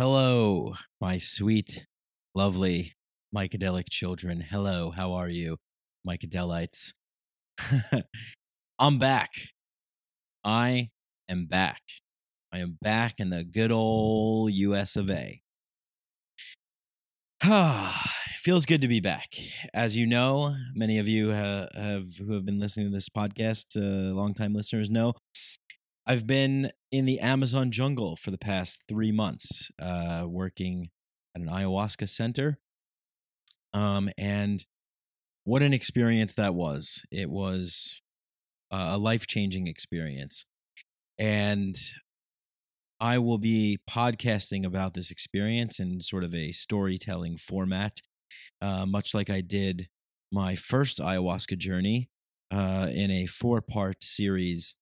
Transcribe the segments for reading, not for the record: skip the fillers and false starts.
Hello, my sweet, lovely mycadelic children. Hello, how are you, mycadelites? I'm back. I am back. I am back in the good old US of A. It feels good to be back. As you know, many of you who have been listening to this podcast, longtime listeners know, I've been in the Amazon jungle for the past 3 months, working at an ayahuasca center. And what an experience that was. It was a life-changing experience. And I will be podcasting about this experience in sort of a storytelling format, much like I did my first ayahuasca journey in a 4-part series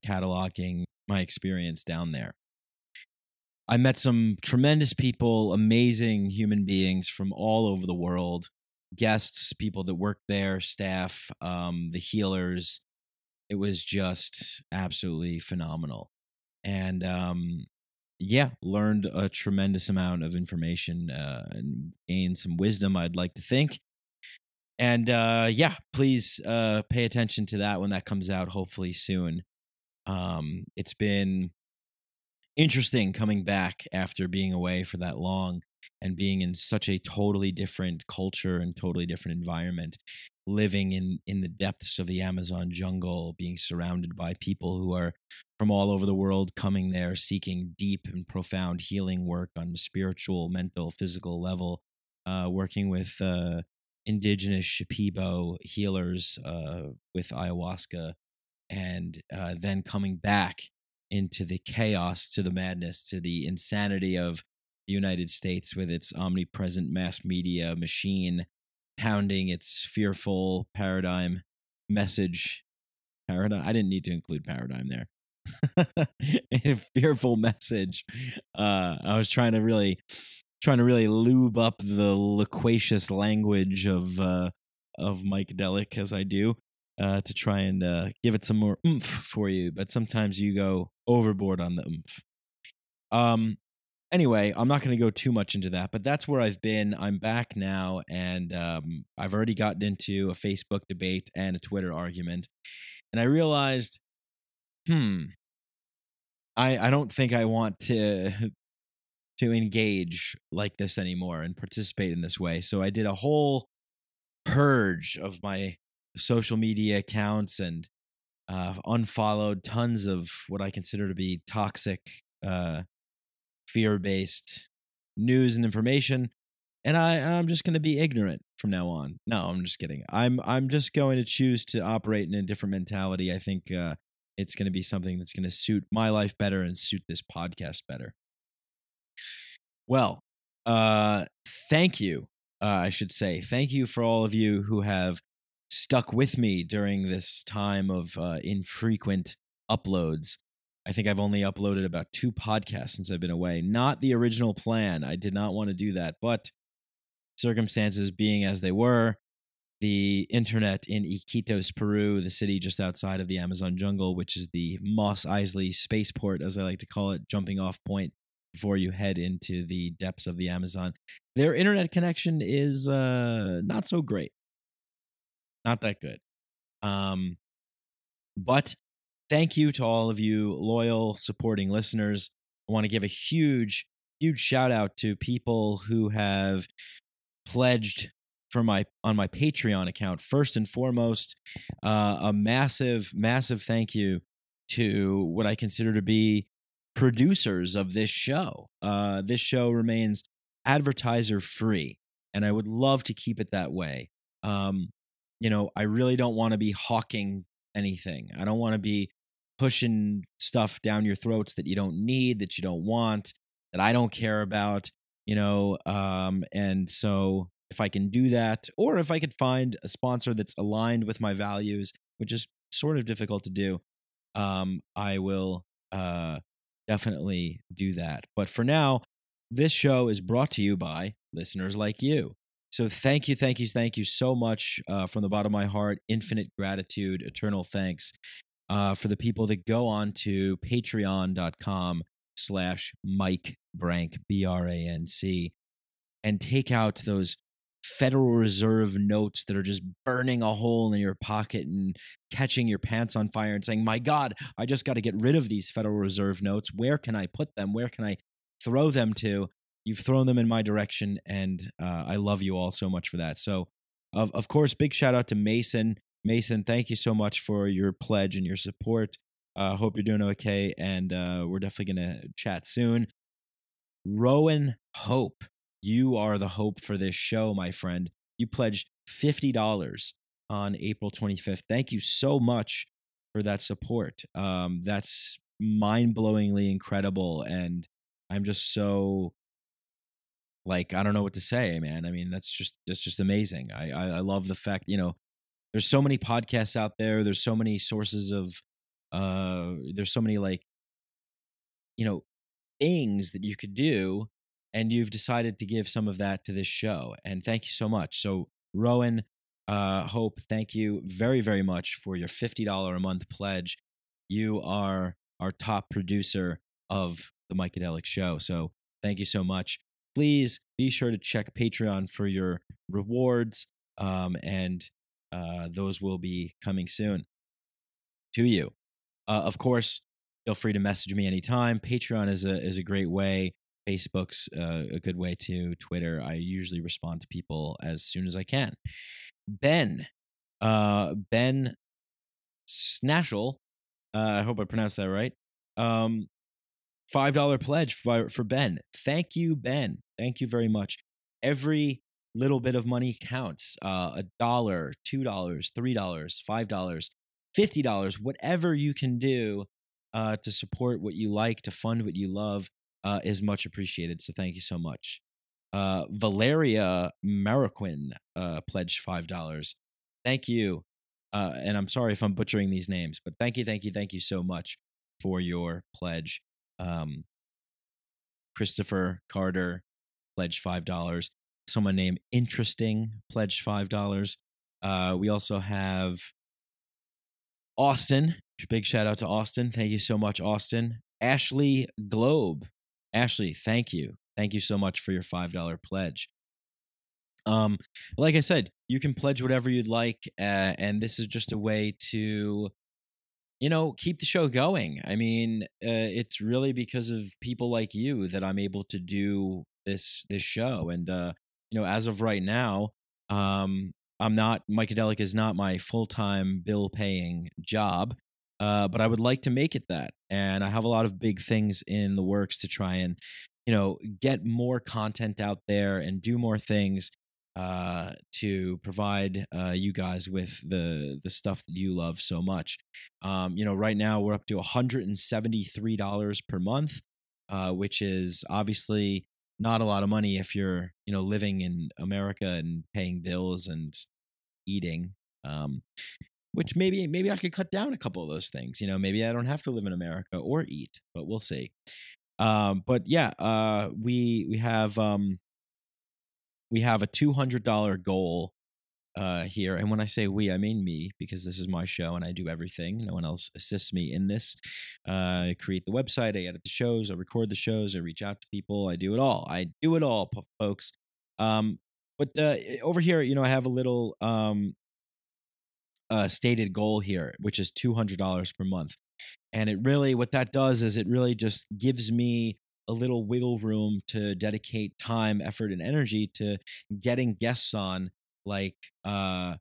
cataloging my experience down there. I met some tremendous people, amazing human beings from all over the world, guests, people that work there, staff, the healers. It was just absolutely phenomenal. And learned a tremendous amount of information and gained some wisdom, I'd like to think. And please pay attention to that when that comes out, hopefully soon. It's been interesting coming back after being away for that long and being in such a totally different culture and totally different environment, living in the depths of the Amazon jungle, being surrounded by people who are from all over the world coming there seeking deep and profound healing work on the spiritual, mental, physical level, working with indigenous Shipibo healers with ayahuasca, and then coming back into the chaos, to the madness, to the insanity of the United States with its omnipresent mass media machine pounding its fearful paradigm message. Paradigm? I didn't need to include paradigm there. A fearful message. I was trying to really lube up the loquacious language of Mycadelic, as I do, to try and give it some more oomph for you. But sometimes you go overboard on the oomph. Anyway, I'm not going to go too much into that, but that's where I've been. I'm back now, and I've already gotten into a Facebook debate and a Twitter argument, and I realized, I don't think I want to engage like this anymore and participate in this way. So I did a whole purge of my social media accounts and unfollowed tons of what I consider to be toxic, fear-based news and information. And I'm just going to be ignorant from now on. No, I'm just kidding. I'm just going to choose to operate in a different mentality. I think it's going to be something that's going to suit my life better and suit this podcast better. Well, thank you. I should say thank you for all of you who have stuck with me during this time of infrequent uploads. I think I've only uploaded about 2 podcasts since I've been away. Not the original plan. I did not want to do that, but circumstances being as they were, the internet in Iquitos, Peru, the city just outside of the Amazon jungle, which is the Mos Eisley spaceport, as I like to call it, jumping off point before you head into the depths of the Amazon. Their internet connection is not so great. Not that good. But thank you to all of you loyal, supporting listeners. I want to give a huge, huge shout out to people who have pledged on my Patreon account. First and foremost, a massive, massive thank you to what I consider to be producers of this show. This show remains advertiser free, and I would love to keep it that way. I really don't want to be hawking anything. I don't want to be pushing stuff down your throats that you don't need, that you don't want, that I don't care about, and so if I can do that, or if I could find a sponsor that's aligned with my values, which is sort of difficult to do, I will definitely do that. But for now, this show is brought to you by listeners like you. So thank you so much from the bottom of my heart. Infinite gratitude, eternal thanks for the people that go on to patreon.com Mike Brank, BRANC, and take out those Federal Reserve notes that are just burning a hole in your pocket and catching your pants on fire and saying, my God, I just got to get rid of these Federal Reserve notes. Where can I put them? Where can I throw them to? You've thrown them in my direction, and I love you all so much for that. So, of course, big shout out to Mason. Mason, thank you so much for your pledge and your support. Hope you're doing okay, and we're definitely going to chat soon. Rowan Hope, you are the hope for this show, my friend. You pledged $50 on April 25th. Thank you so much for that support. That's mind-blowingly incredible, and I'm just so, like, I don't know what to say, man. I mean, that's just amazing. I love the fact, there's so many podcasts out there. There's so many sources of, there's so many, like, things that you could do, and you've decided to give some of that to this show. And thank you so much. So Rowan, Hope, thank you very, very much for your $50 a month pledge. You are our top producer of the Mycadelic Show. So thank you so much. Please be sure to check Patreon for your rewards. And those will be coming soon to you. Of course, feel free to message me anytime. Patreon is a great way. Facebook's a good way too. Twitter, I usually respond to people as soon as I can. Ben Snashel, I hope I pronounced that right. $5 pledge for Ben. Thank you, Ben. Thank you very much. Every little bit of money counts. $1, $2, $3, $5, $50, whatever you can do to support what you like, to fund what you love, is much appreciated. So thank you so much. Valeria Mariquin pledged $5. Thank you. And I'm sorry if I'm butchering these names, but thank you so much for your pledge. Christopher Carter pledged $5. Someone named Interesting pledged $5. We also have Austin. Big shout out to Austin. Thank you so much, Austin. Ashley Globe. Ashley, thank you. Thank you so much for your $5 pledge. Like I said, you can pledge whatever you'd like, and this is just a way to, keep the show going. I mean, it's really because of people like you that I'm able to do this show. And as of right now, Mycadelic is not my full-time bill-paying job, but I would like to make it that. And I have a lot of big things in the works to try and, get more content out there and do more things to provide you guys with the stuff that you love so much. Right now we're up to $173 per month, which is obviously not a lot of money if you're, living in America and paying bills and eating. Which maybe I could cut down a couple of those things. Maybe I don't have to live in America or eat, but we'll see. But yeah, we have a $200 goal here. And when I say we, I mean me, because this is my show and I do everything. No one else assists me in this. I create the website, I edit the shows, I record the shows, I reach out to people, I do it all. Folks. But over here, I have a little stated goal here, which is $200 per month. And it really, what that does is it really just gives me a little wiggle room to dedicate time, effort, and energy to getting guests on, like, Thaddeus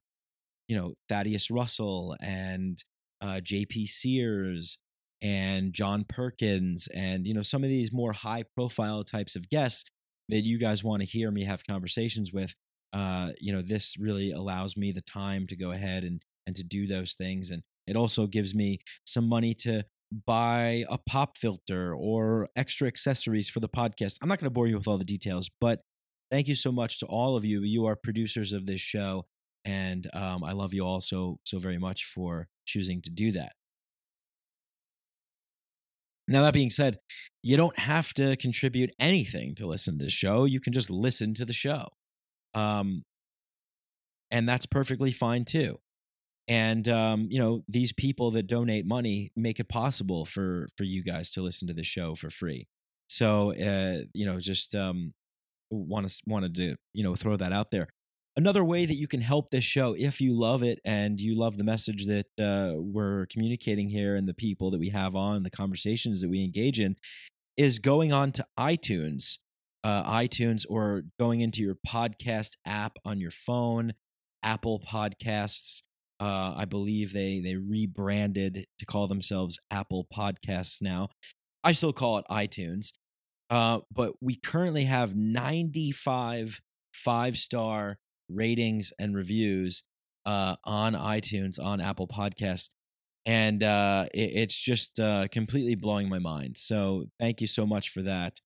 Russell and JP Sears and John Perkins and, some of these more high profile types of guests that you guys want to hear me have conversations with. This really allows me the time to go ahead and to do those things. And it also gives me some money to buy a pop filter or extra accessories for the podcast. I'm not going to bore you with all the details, but thank you so much to all of you. You are producers of this show, and I love you all so very much for choosing to do that. Now, that being said, you don't have to contribute anything to listen to this show. You can just listen to the show. And that's perfectly fine too. And these people that donate money make it possible for you guys to listen to the show for free. So just wanted to throw that out there. Another way that you can help this show, if you love it and you love the message that we're communicating here and the people that we have on, the conversations that we engage in, is going on to iTunes, or going into your podcast app on your phone, Apple Podcasts. I believe they rebranded to call themselves Apple Podcasts now. I still call it iTunes. But we currently have 95 5-star ratings and reviews on iTunes, on Apple Podcasts. And it's just completely blowing my mind. So thank you so much for that.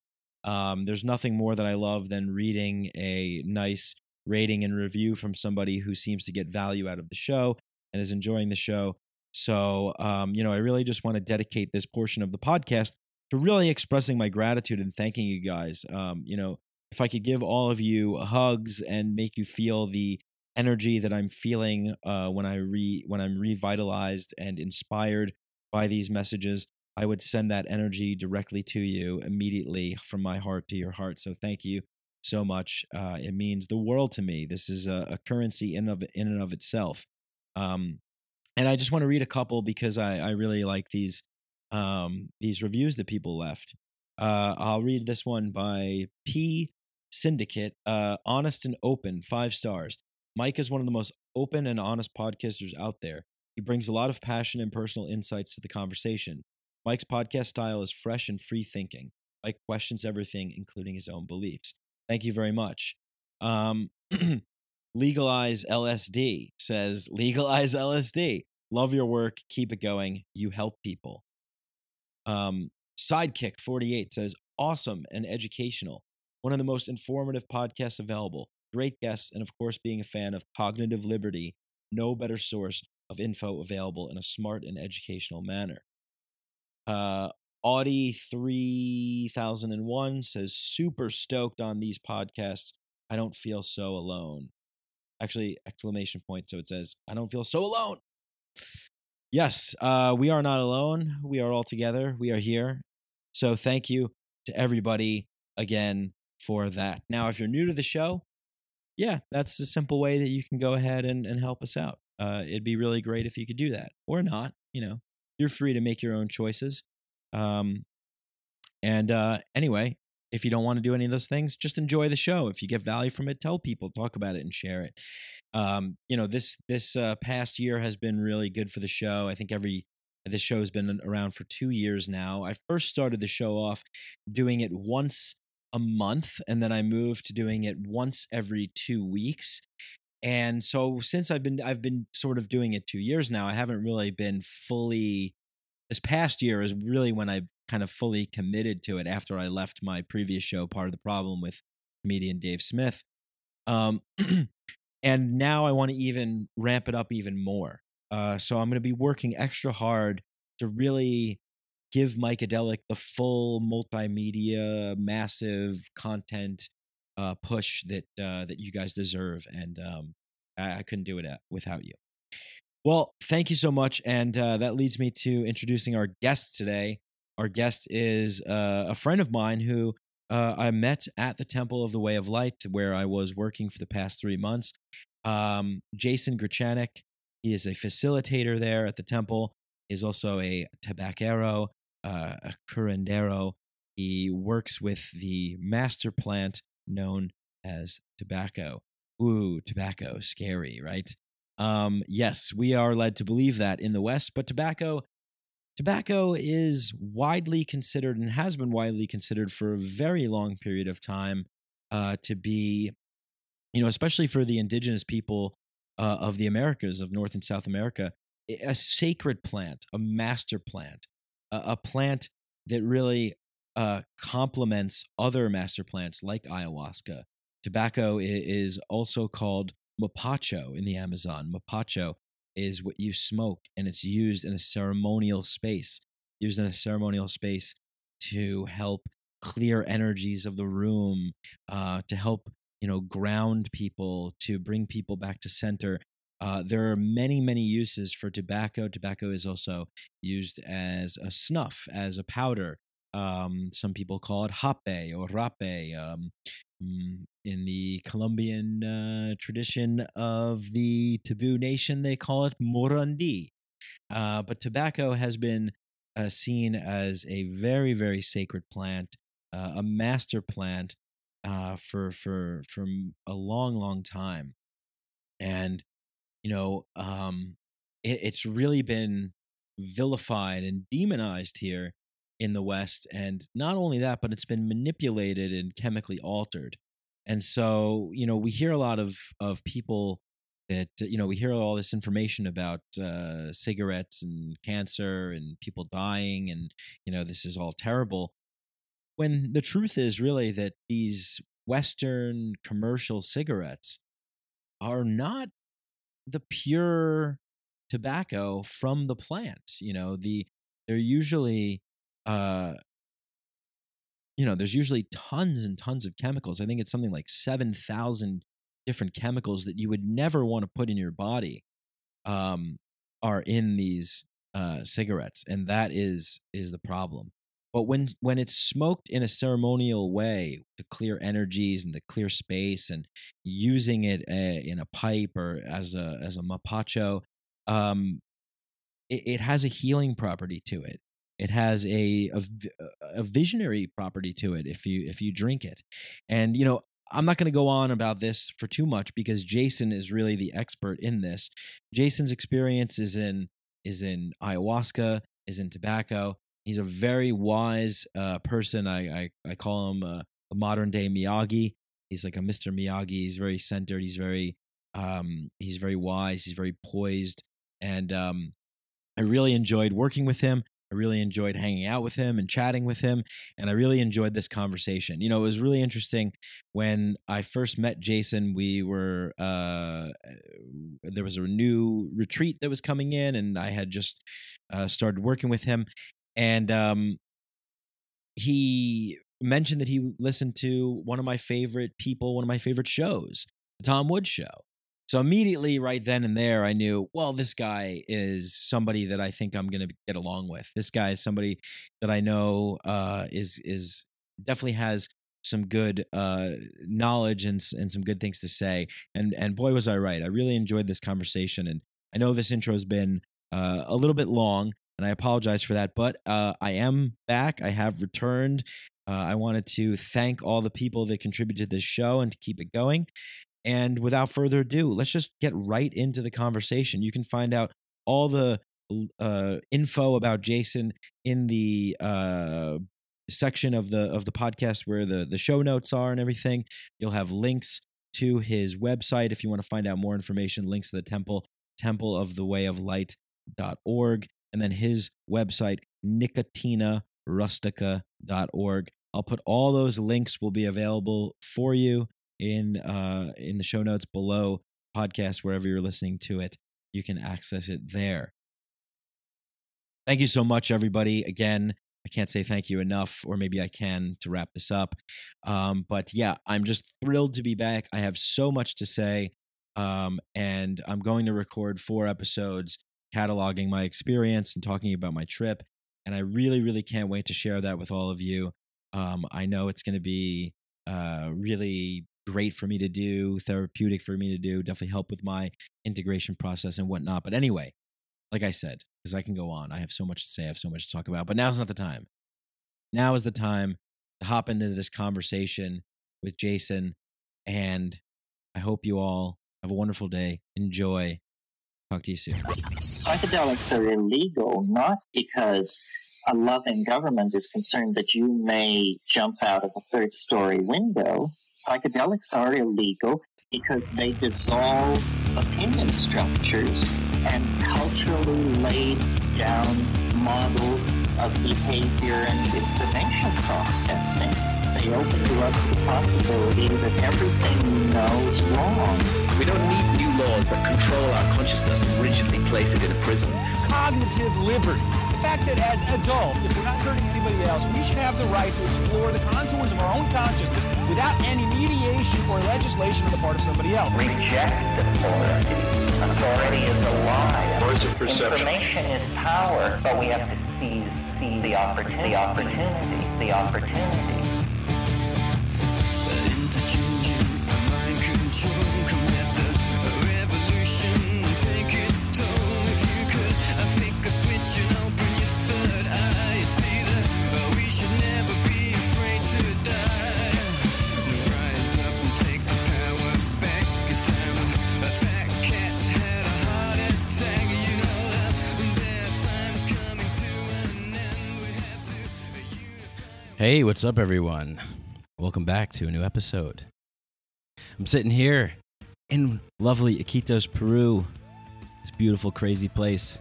There's nothing more that I love than reading a nice rating and review from somebody who seems to get value out of the show and is enjoying the show. So, I really just want to dedicate this portion of the podcast to really expressing my gratitude and thanking you guys. If I could give all of you hugs and make you feel the energy that I'm feeling when I'm revitalized and inspired by these messages, I would send that energy directly to you immediately from my heart to your heart. So thank you so much. It means the world to me. This is a currency in and of itself. And I just want to read a couple because I really like these reviews that people left. I'll read this one by P Syndicate. Honest and open, 5 stars. Mike is one of the most open and honest podcasters out there. He brings a lot of passion and personal insights to the conversation. Mike's podcast style is fresh and free thinking. Mike questions everything, including his own beliefs. Thank you very much. Legalize LSD says, legalize LSD. Love your work. Keep it going. You help people. Sidekick 48 says, awesome and educational. One of the most informative podcasts available. Great guests, and of course, being a fan of Cognitive Liberty, no better source of info available in a smart and educational manner. Audi 3001 says, super stoked on these podcasts. I don't feel so alone. Actually, exclamation point. So it says, I don't feel so alone. Yes, we are not alone. We are all together. We are here. So thank you to everybody again for that. Now, if you're new to the show, yeah, that's a simple way that you can go ahead and help us out. It'd be really great if you could do that, or not. You're free to make your own choices. Anyway, if you don't want to do any of those things, just enjoy the show. If you get value from it, tell people, talk about it, and share it. This past year has been really good for the show. I think this show has been around for 2 years now. I first started the show off doing it once a month, and then I moved to doing it once every 2 weeks. And so since I've been sort of doing it 2 years now, I haven't really been fully. This past year is really when I kind of fully committed to it after I left my previous show, Part of the Problem, with comedian Dave Smith. And now I want to even ramp it up even more. So I'm going to be working extra hard to really give Micadelic the full multimedia, massive content push that you guys deserve. And I couldn't do it without you. Well, thank you so much. And that leads me to introducing our guest today. Our guest is a friend of mine who I met at the Temple of the Way of Light, where I was working for the past 3 months. Jason Grechanick, he is a facilitator there at the temple. He is also a tabaquero, a curandero. He works with the master plant known as tobacco. Ooh, tobacco, scary, right? Yes, we are led to believe that in the West, but tobacco is widely considered and has been widely considered for a very long period of time to be, especially for the indigenous people of the Americas, of North and South America, a sacred plant, a master plant, a plant that really complements other master plants like ayahuasca. Tobacco is also called mapacho in the Amazon. Mapacho is what you smoke, and it's used in a ceremonial space. To help clear energies of the room, to help ground people, to bring people back to center. There are many, many uses for tobacco. Tobacco is also used as a snuff, as a powder. Some people call it hape or rape. In the Colombian tradition of the Taboo Nation, they call it morandi. But tobacco has been seen as a very, very sacred plant, a master plant for a long, long time. And it's really been vilified and demonized here in the West. And not only that, but it's been manipulated and chemically altered. And so, we hear a lot of people that, we hear all this information about cigarettes and cancer and people dying, and, this is all terrible. When the truth is really that these Western commercial cigarettes are not the pure tobacco from the plant. They're usually there's usually tons and tons of chemicals. I think it's something like 7,000 different chemicals that you would never want to put in your body are in these cigarettes, and that is the problem. But when it's smoked in a ceremonial way to clear energies and to clear space, and using it in a pipe or as a mapacho, it has a healing property to it. It has a visionary property to it if you drink it. And I'm not going to go on about this for too much because Jason is really the expert in this. Jason's experience is in ayahuasca, is in tobacco. He's a very wise person. I call him a modern day Miyagi. He's like a Mr. Miyagi. He's very centered. He's very wise. He's very poised. And I really enjoyed working with him. I really enjoyed hanging out with him and chatting with him. And I really enjoyed this conversation. It was really interesting when I first met Jason. We were, there was a new retreat that was coming in, and I had just started working with him. And he mentioned that he listened to one of my favorite people, one of my favorite shows, the Tom Woods Show. So immediately right then and there, I knew, well, this guy is somebody that I think I'm going to get along with. This guy is somebody that I know is definitely has some good knowledge and some good things to say. And boy, was I right. I really enjoyed this conversation. And I know this intro has been a little bit long, and I apologize for that. But I am back. I have returned. I wanted to thank all the people that contributed to this show and to keep it going. And without further ado, let's just get right into the conversation. You can find out all the info about Jason in the section of the podcast where the show notes are and everything. You'll have links to his website if you want to find out more information, links to the templeofthewayoflight.org, and then his website, nicotinarustica.org. I'll put all those links will be available for you in the show notes below podcast, wherever you're listening to it. You can access it there. Thank you so much, everybody. Again, I can't say thank you enough, or maybe I can to wrap this up. But yeah, I'm just thrilled to be back. I have so much to say, and I'm going to record 4 episodes cataloging my experience and talking about my trip. And I really, really can't wait to share that with all of you. I know it's going to be really great for me to do, therapeutic for me to do, definitely help with my integration process and whatnot. But anyway, like I said, because I can go on, I have so much to say, I have so much to talk about, but now's not the time. Now is the time to hop into this conversation with Jason, and I hope you all have a wonderful day. Enjoy. Talk to you soon. Psychedelics are illegal, not because a loving government is concerned that you may jump out of a 3rd-story window. Psychedelics are illegal because they dissolve opinion structures and culturally laid down models of behavior and information processing. They open to us the possibility that everything we know is wrong. We don't need new laws that control our consciousness and rigidly place it in a prison. Cognitive liberty. fact that as adults, if we're not hurting anybody else, we should have the right to explore the contours of our own consciousness without any mediation or legislation on the part of somebody else. Reject authority. Authority is a lie. Or is it perception? Information is power, but we have to seize the opportunity. The opportunity. Hey, what's up, everyone? Welcome back to a new episode. I'm sitting here in lovely Iquitos, Peru, this beautiful, crazy place,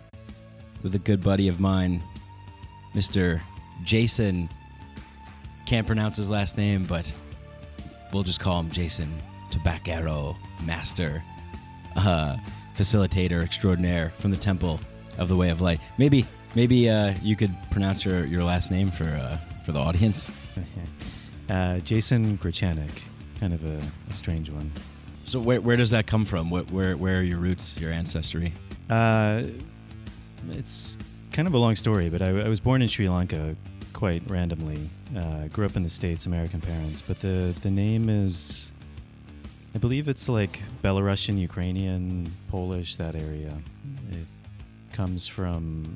with a good buddy of mine, Mr. Jason. Can't pronounce his last name, but we'll just call him Jason Tabaquero, master, facilitator extraordinaire from the Temple of the Way of Light. Maybe you could pronounce your last name for the audience. Jason Grechanick, kind of a strange one. So where does that come from? Where are your roots, your ancestry? It's kind of a long story, but I was born in Sri Lanka quite randomly. Grew up in the States, American parents, but the name is, I believe it's like Belarusian, Ukrainian, Polish, that area. It comes from,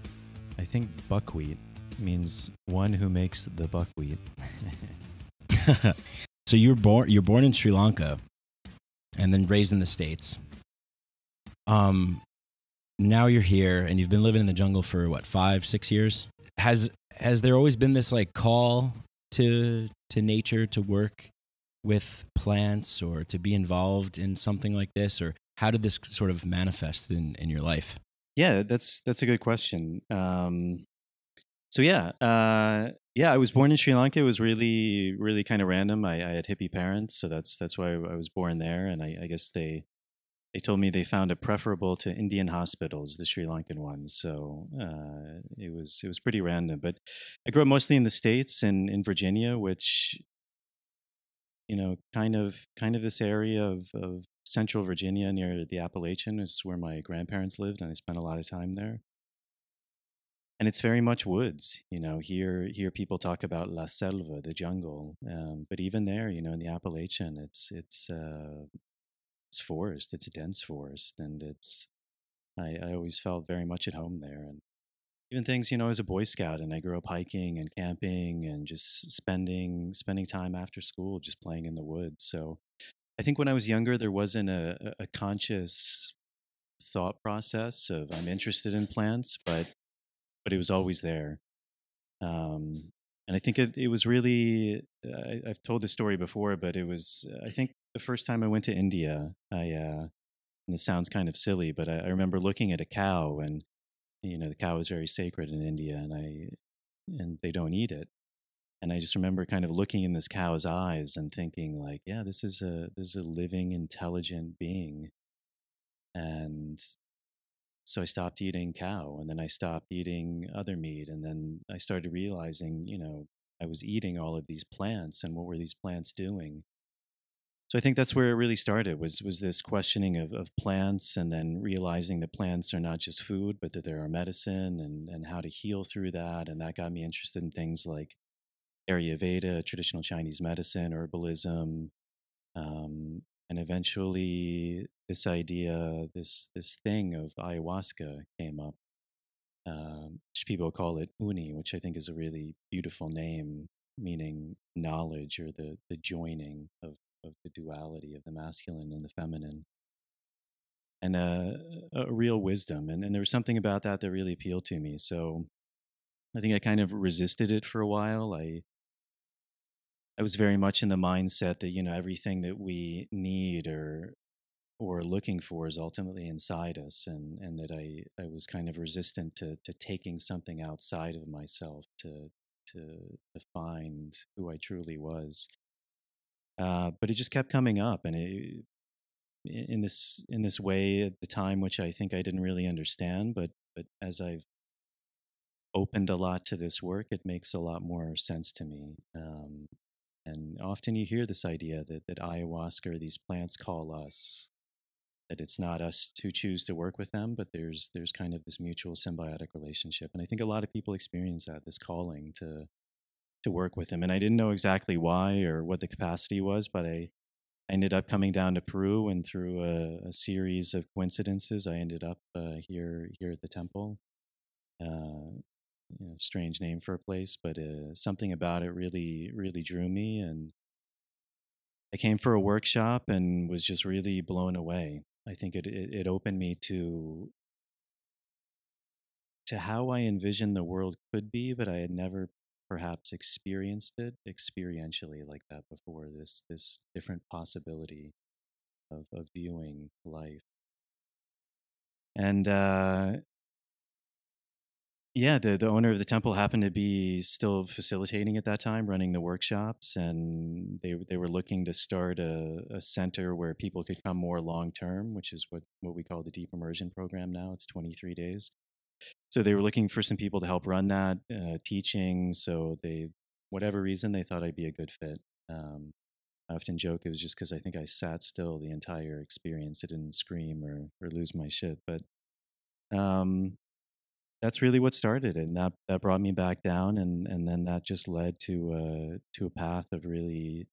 I think, buckwheat. Means one who makes the buckwheat. So you're born in Sri Lanka and then raised in the States. Now you're here and you've been living in the jungle for what, 5-6 years? Has there always been this like call to nature, to work with plants or to be involved in something like this? Or how did this sort of manifest in your life? Yeah, that's a good question. I was born in Sri Lanka. It was really, really kind of random. I had hippie parents, so that's why I was born there. And I guess they told me they found it preferable to Indian hospitals, the Sri Lankan ones. So it was pretty random. But I grew up mostly in the States and in Virginia, which, you know, kind of this area of central Virginia near the Appalachian is where my grandparents lived, and I spent a lot of time there. And it's very much woods, you know. Here people talk about la selva, the jungle, but even there, you know, in the Appalachian, it's forest, it's dense forest, and I always felt very much at home there. And even things, you know, as a Boy Scout, and I grew up hiking and camping and just spending time after school just playing in the woods. So I think when I was younger, there wasn't a conscious thought process of I'm interested in plants, but it was always there. And I think it was really, I've told this story before, but it was, I think the first time I went to India, and this sounds kind of silly, but I remember looking at a cow, and, you know, the cow is very sacred in India, and they don't eat it. And I just remember kind of looking in this cow's eyes and thinking like, yeah, this is a living, intelligent being. And so I stopped eating cow, and then I stopped eating other meat. And then I started realizing, you know, I was eating all of these plants, and what were these plants doing? So I think that's where it really started, was this questioning of plants, and then realizing that plants are not just food, but that they're a medicine, and how to heal through that. And that got me interested in things like Ayurveda, traditional Chinese medicine, herbalism, and eventually this idea, this thing of ayahuasca came up. Which people call it uni, which I think is a really beautiful name, meaning knowledge, or the joining of the duality of the masculine and the feminine, and a real wisdom. And there was something about that really appealed to me. So I think I kind of resisted it for a while. I was very much in the mindset that, you know, everything that we need or looking for is ultimately inside us, and that I was kind of resistant to taking something outside of myself to find who I truly was. But it just kept coming up, and in this way at the time, which I think I didn't really understand. But as I've opened a lot to this work, it makes a lot more sense to me. And often you hear this idea that ayahuasca or these plants call us, that it's not us who choose to work with them, but there's kind of this mutual symbiotic relationship. And I think a lot of people experience that, this calling to work with them. And I didn't know exactly why or what the capacity was, but I ended up coming down to Peru, and through a series of coincidences, I ended up here at the temple. Strange name for a place, but something about it really drew me, and I came for a workshop and was just really blown away. I think it opened me to how I envisioned the world could be, but I had never perhaps experienced it experientially like that before. This different possibility of viewing life, and yeah, the owner of the temple happened to be still facilitating at that time, running the workshops, and they were looking to start a center where people could come more long term, which is what we call the deep immersion program now. It's 23 days. So they were looking for some people to help run that, teaching. So they, whatever reason, they thought I'd be a good fit. I often joke it was just because I think I sat still the entire experience. I didn't scream or lose my shit, but that's really what started it, and that brought me back down, and then that just led to a path of really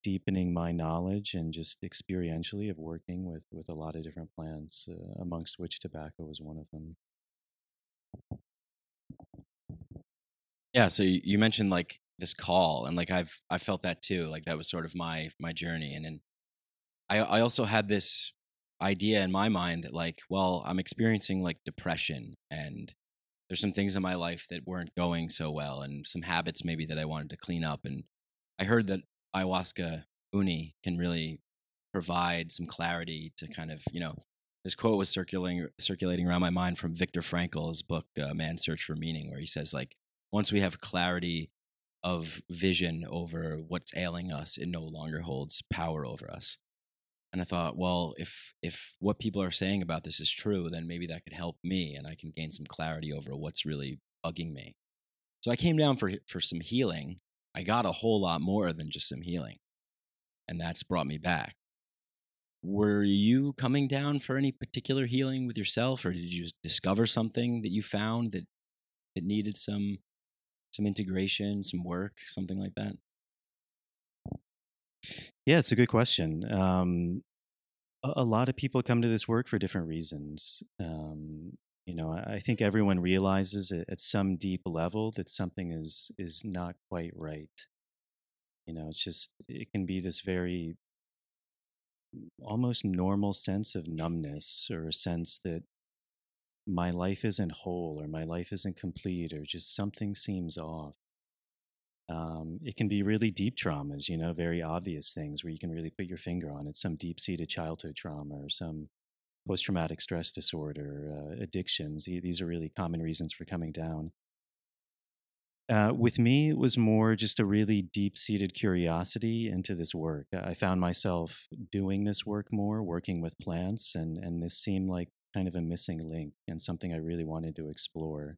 deepening my knowledge and just experientially of working with a lot of different plants, amongst which tobacco was one of them. Yeah, so you mentioned like this call, and like I felt that too. Like that was sort of my journey, and then I also had this idea in my mind that like, well, I'm experiencing like depression, and there's some things in my life that weren't going so well, and some habits maybe that I wanted to clean up. And I heard that ayahuasca uni can really provide some clarity to kind of, this quote was circulating around my mind from Viktor Frankl's book, Man's Search for Meaning, where he says like, once we have clarity of vision over what's ailing us, it no longer holds power over us. And I thought, well, if what people are saying about this is true, then maybe that could help me, and I can gain some clarity over what's really bugging me. So I came down for some healing. I got a whole lot more than just some healing, and that's brought me back. Were you coming down for any particular healing with yourself, or did you just discover something that you found that needed some integration, some work, something like that? Yeah, it's a good question. A lot of people come to this work for different reasons. I think everyone realizes at some deep level that something is not quite right. It can be this very almost normal sense of numbness, or a sense that my life isn't whole, or my life isn't complete, or just something seems off. It can be really deep traumas, very obvious things where you can really put your finger on it, some deep seated childhood trauma or some post traumatic stress disorder, addictions. These are really common reasons for coming down. With me, it was more just a really deep seated curiosity into this work. I found myself doing this work more, working with plants, and this seemed like kind of a missing link and something I really wanted to explore.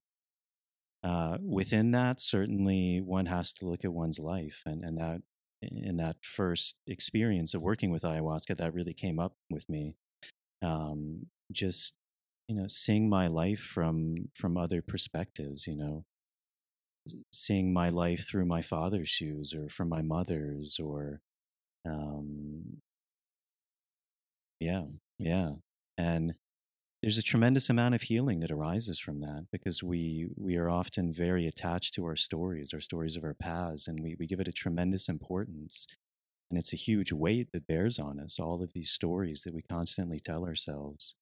Within that, certainly one has to look at one's life, and that in that first experience of working with ayahuasca, that really came up with me. Just seeing my life from other perspectives. Seeing my life through my father's shoes, or from my mother's, or um, yeah, yeah, and there's a tremendous amount of healing that arises from that, because we are often very attached to our stories of our paths, and we give it a tremendous importance, and it's a huge weight that bears on us, all of these stories that we constantly tell ourselves,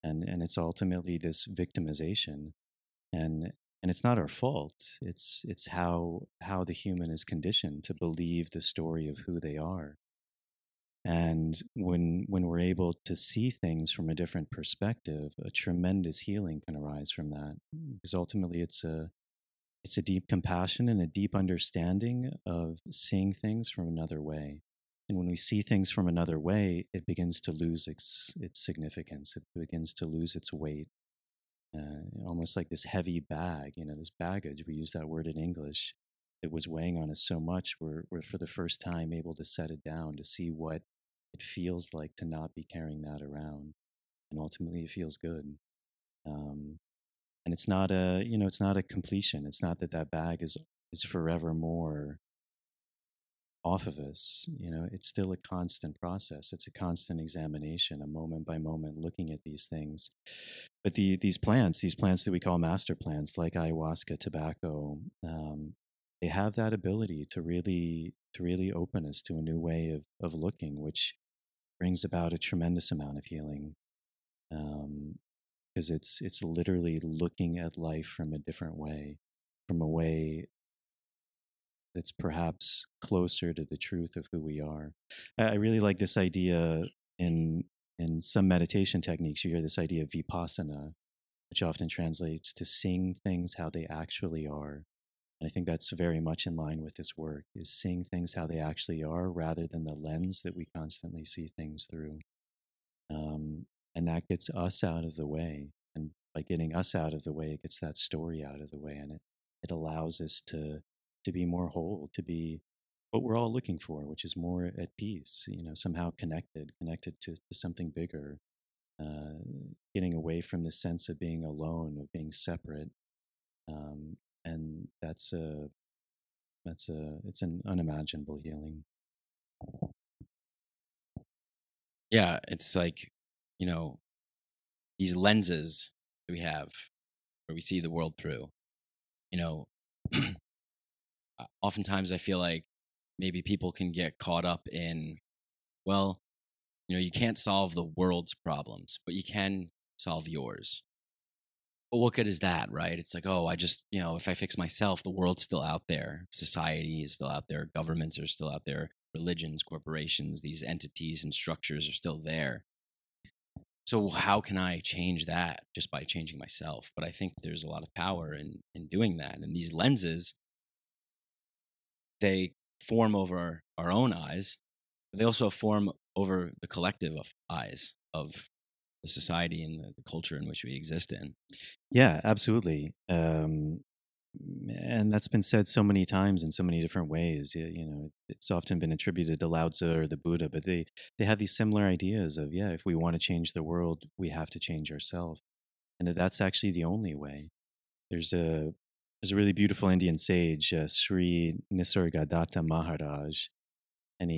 and it's ultimately this victimization, and it's not our fault. It's how the human is conditioned to believe the story of who they are. And when we're able to see things from a different perspective, a tremendous healing can arise from that. Because ultimately, it's a deep compassion and a deep understanding of seeing things from another way. And when we see things from another way, it begins to lose its significance. It begins to lose its weight. almost like this heavy bag, this baggage. We use that word in English. That was weighing on us so much. We're for the first time able to set it down, to see what it feels like to not be carrying that around, and ultimately it feels good. And it's not it's not a completion. It's not that that bag is forevermore off of us. It's still a constant process. It's a constant examination, a moment by moment looking at these things. But these plants that we call master plants, like ayahuasca, tobacco, they have that ability to really open us to a new way of looking, which brings about a tremendous amount of healing. Because it's literally looking at life from a different way, from a way that's perhaps closer to the truth of who we are. I really like this idea in some meditation techniques. You hear this idea of vipassana, which often translates to seeing things how they actually are. And I think that's very much in line with this work, is seeing things how they actually are rather than the lens that we constantly see things through. And that gets us out of the way. And by getting us out of the way, it gets that story out of the way. And it allows us to be more whole, to be what we're all looking for, which is more at peace, somehow connected to something bigger, getting away from the sense of being alone, of being separate. And it's an unimaginable healing. Yeah, it's like, these lenses that we have where we see the world through. Oftentimes I feel like maybe people can get caught up in, well, you can't solve the world's problems, but you can solve yours. But what good is that, right? It's like, oh, I just, if I fix myself, the world's still out there. Society is still out there. Governments are still out there. Religions, corporations, these entities and structures are still there. So how can I change that? Just by changing myself. But I think there's a lot of power in doing that. And these lenses, they form over our own eyes, but they also form over the collective of eyes of the society and the culture in which we exist in. Yeah, absolutely. And that's been said so many times in so many different ways. It's often been attributed to Lao Tzu or the Buddha, but they have these similar ideas of, if we want to change the world, we have to change ourselves, and that's actually the only way. There's a really beautiful Indian sage, Sri Nisargadatta Maharaj, and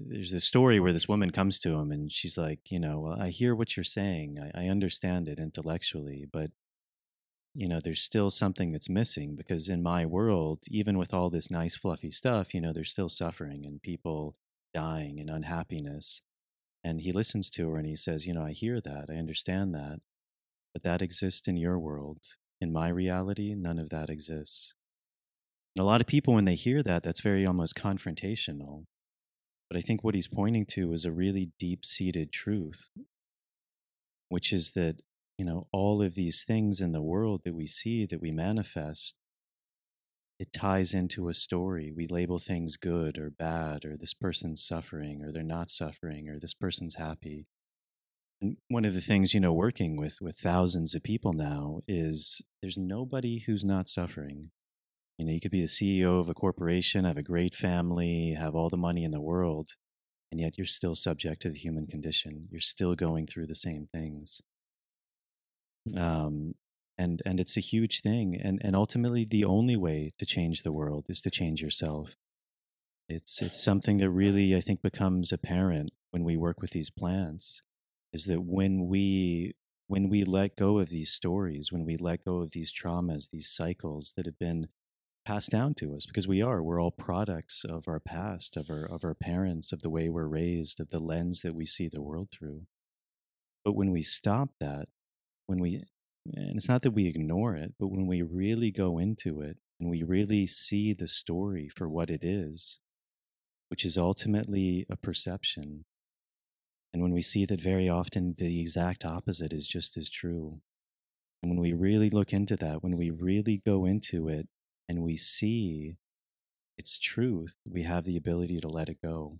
there's this story where this woman comes to him and she's like, well, I hear what you're saying, I understand it intellectually, but there's still something that's missing, because in my world, even with all this nice fluffy stuff, there's still suffering and people dying and unhappiness. And he listens to her and he says, I hear that, I understand that, but that exists in your world. In my reality, none of that exists. And a lot of people, when they hear that, that's very almost confrontational. But I think what he's pointing to is a really deep-seated truth, which is that all of these things in the world that we see, that we manifest, it ties into a story. We label things good or bad, or this person's suffering, or they're not suffering, or this person's happy. And one of the things, working with thousands of people now is there's nobody who's not suffering. You could be the CEO of a corporation, have a great family, have all the money in the world, and yet you're still subject to the human condition. You're still going through the same things. And it's a huge thing. And ultimately, the only way to change the world is to change yourself. It's something that really, I think, becomes apparent when we work with these plants, is that when we let go of these stories, when we let go of these traumas, these cycles that have been passed down to us, because we're all products of our past, of our parents, of the way we're raised, of the lens that we see the world through. But when we stop that, and it's not that we ignore it, but when we really go into it and we really see the story for what it is, which is ultimately a perception, and when we see that very often the exact opposite is just as true, and when we really look into that, when we really go into it and we see its truth, we have the ability to let it go.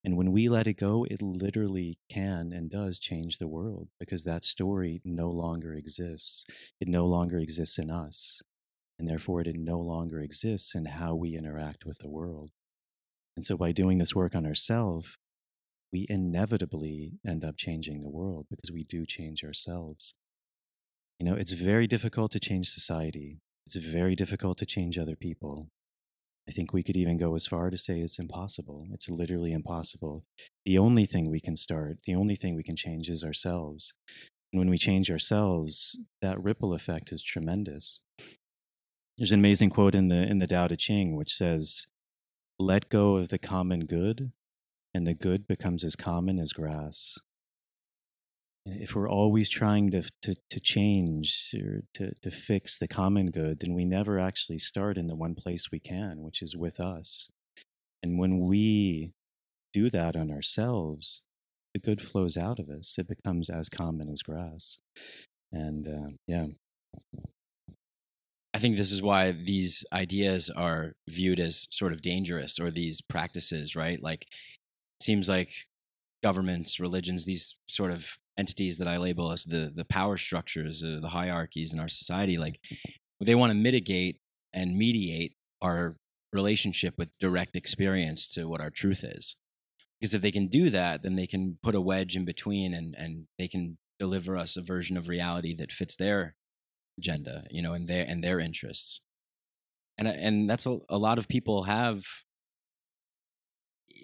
And when we let it go, it literally can and does change the world, because that story no longer exists. It no longer exists in us. And therefore, it no longer exists in how we interact with the world. And so by doing this work on ourselves, we inevitably end up changing the world, because we do change ourselves. You know, it's very difficult to change society. It's very difficult to change other people. I think we could even go as far to say it's impossible. It's literally impossible. The only thing we can start, the only thing we can change is ourselves. And when we change ourselves, that ripple effect is tremendous. There's an amazing quote in the Tao Te Ching which says, "Let go of the common good, and the good becomes as common as grass." If we're always trying to change or to fix the common good, then we never actually start in the one place we can, which is with us. And when we do that on ourselves, the good flows out of us. It becomes as common as grass. And yeah. I think this is why these ideas are viewed as sort of dangerous, or these practices, right? Like, it seems like governments, religions, these sort of entities that I label as the power structures, the hierarchies in our society, like, they want to mitigate and mediate our relationship with direct experience to what our truth is. Because if they can do that, then they can put a wedge in between, and they can deliver us a version of reality that fits their agenda, you know, and their interests. And that's a lot of people have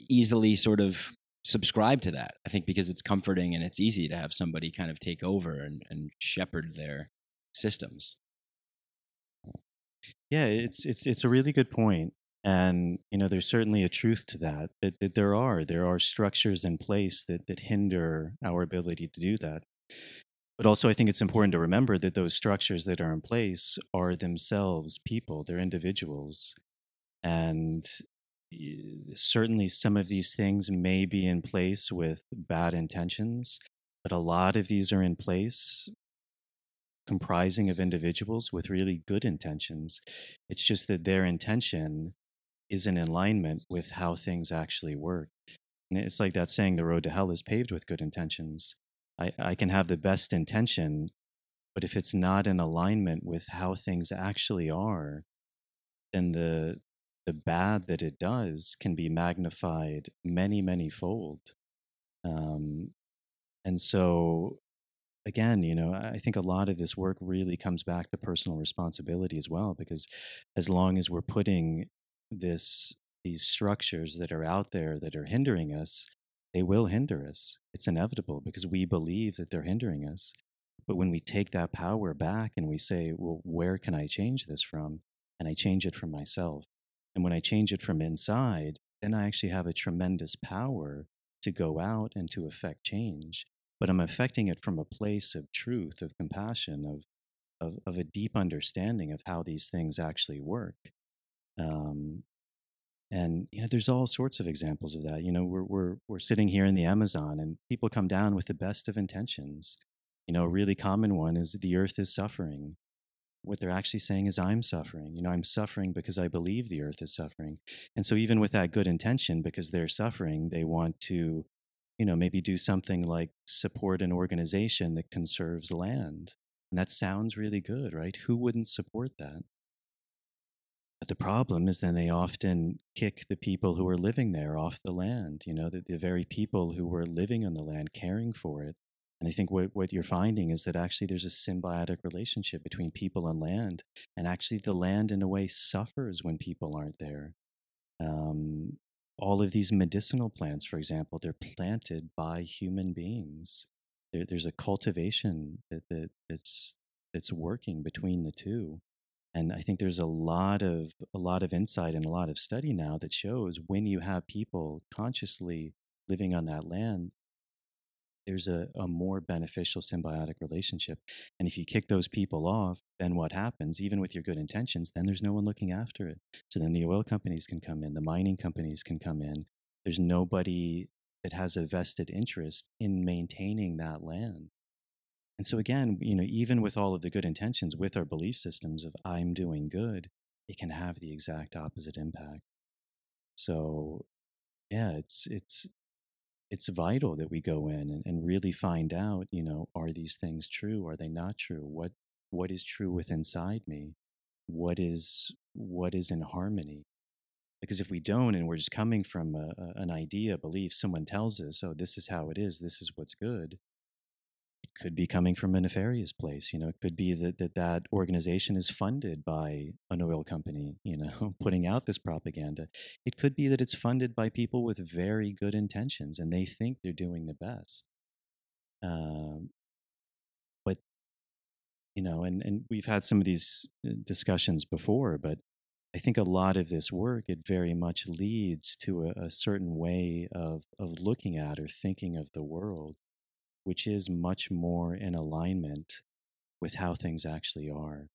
easily sort of subscribe to that. I think because it's comforting and it's easy to have somebody kind of take over and shepherd their systems. Yeah, it's a really good point. And you know, there's certainly a truth to that. That there are structures in place that hinder our ability to do that. But also, I think it's important to remember that those structures that are in place are themselves people, they're individuals. And certainly some of these things may be in place with bad intentions, but a lot of these are in place comprising of individuals with really good intentions. It's just that their intention isn't in alignment with how things actually work. And it's like that saying, the road to hell is paved with good intentions. I can have the best intention, but if it's not in alignment with how things actually are, then the bad that it does can be magnified many fold. And so again, you know, I think a lot of this work really comes back to personal responsibility as well, because as long as we're putting these structures that are out there that are hindering us, they will hinder us. It's inevitable, because we believe that they're hindering us. But when we take that power back and we say, well, where can I change this from? And I change it from myself. And when I change it from inside, then I actually have a tremendous power to go out and to affect change. But I'm affecting it from a place of truth, of compassion, of a deep understanding of how these things actually work. And you know, there's all sorts of examples of that. You know, we're sitting here in the Amazon, and people come down with the best of intentions. You know, a really common one is the earth is suffering. What they're actually saying is, I'm suffering. You know, I'm suffering because I believe the earth is suffering. And so even with that good intention, because they're suffering, they want to, you know, maybe do something like support an organization that conserves land. And that sounds really good, right? Who wouldn't support that? But the problem is then they often kick the people who are living there off the land, you know, the very people who were living on the land, caring for it. And I think what you're finding is that actually there's a symbiotic relationship between people and land. And actually the land in a way suffers when people aren't there. All of these medicinal plants, for example, they're planted by human beings. There's a cultivation that's working between the two. And I think there's a lot of insight and a lot of study now that shows when you have people consciously living on that land, there's a more beneficial symbiotic relationship. And if you kick those people off, then what happens, even with your good intentions, then there's no one looking after it. So then the oil companies can come in, the mining companies can come in. There's nobody that has a vested interest in maintaining that land. And so again, you know, even with all of the good intentions, with our belief systems of I'm doing good, it can have the exact opposite impact. So yeah, it's vital that we go in and really find out, are these things true? Are they not true? What is true within inside me? What is in harmony? Because if we don't, and we're just coming from an idea, belief, someone tells us, oh, this is how it is, this is what's good. It could be coming from a nefarious place. It could be that organization is funded by an oil company, putting out this propaganda. It could be that it's funded by people with very good intentions and they think they're doing the best. But, and we've had some of these discussions before, but I think a lot of this work, it very much leads to a certain way of looking at or thinking of the world, which is much more in alignment with how things actually are.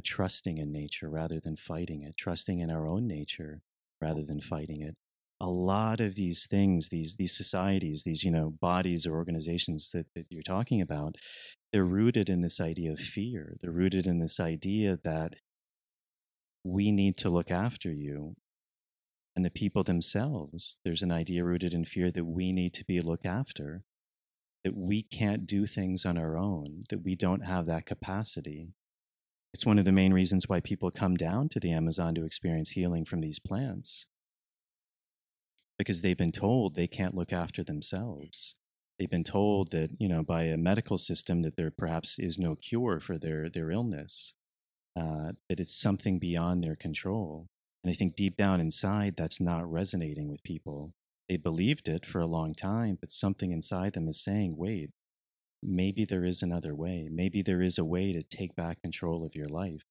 Trusting in nature rather than fighting it, trusting in our own nature rather than fighting it. A lot of these things, these societies, these, bodies or organizations that you're talking about, they're rooted in this idea of fear. They're rooted in this idea that we need to look after you. And the people themselves, there's an idea rooted in fear that we need to be looked after, that we can't do things on our own, that we don't have that capacity. It's one of the main reasons why people come down to the Amazon to experience healing from these plants, because they've been told they can't look after themselves. They've been told that, by a medical system that there perhaps is no cure for their illness, that it's something beyond their control. And I think deep down inside, that's not resonating with people. They believed it for a long time, but something inside them is saying, wait, maybe there is another way. Maybe there is a way to take back control of your life.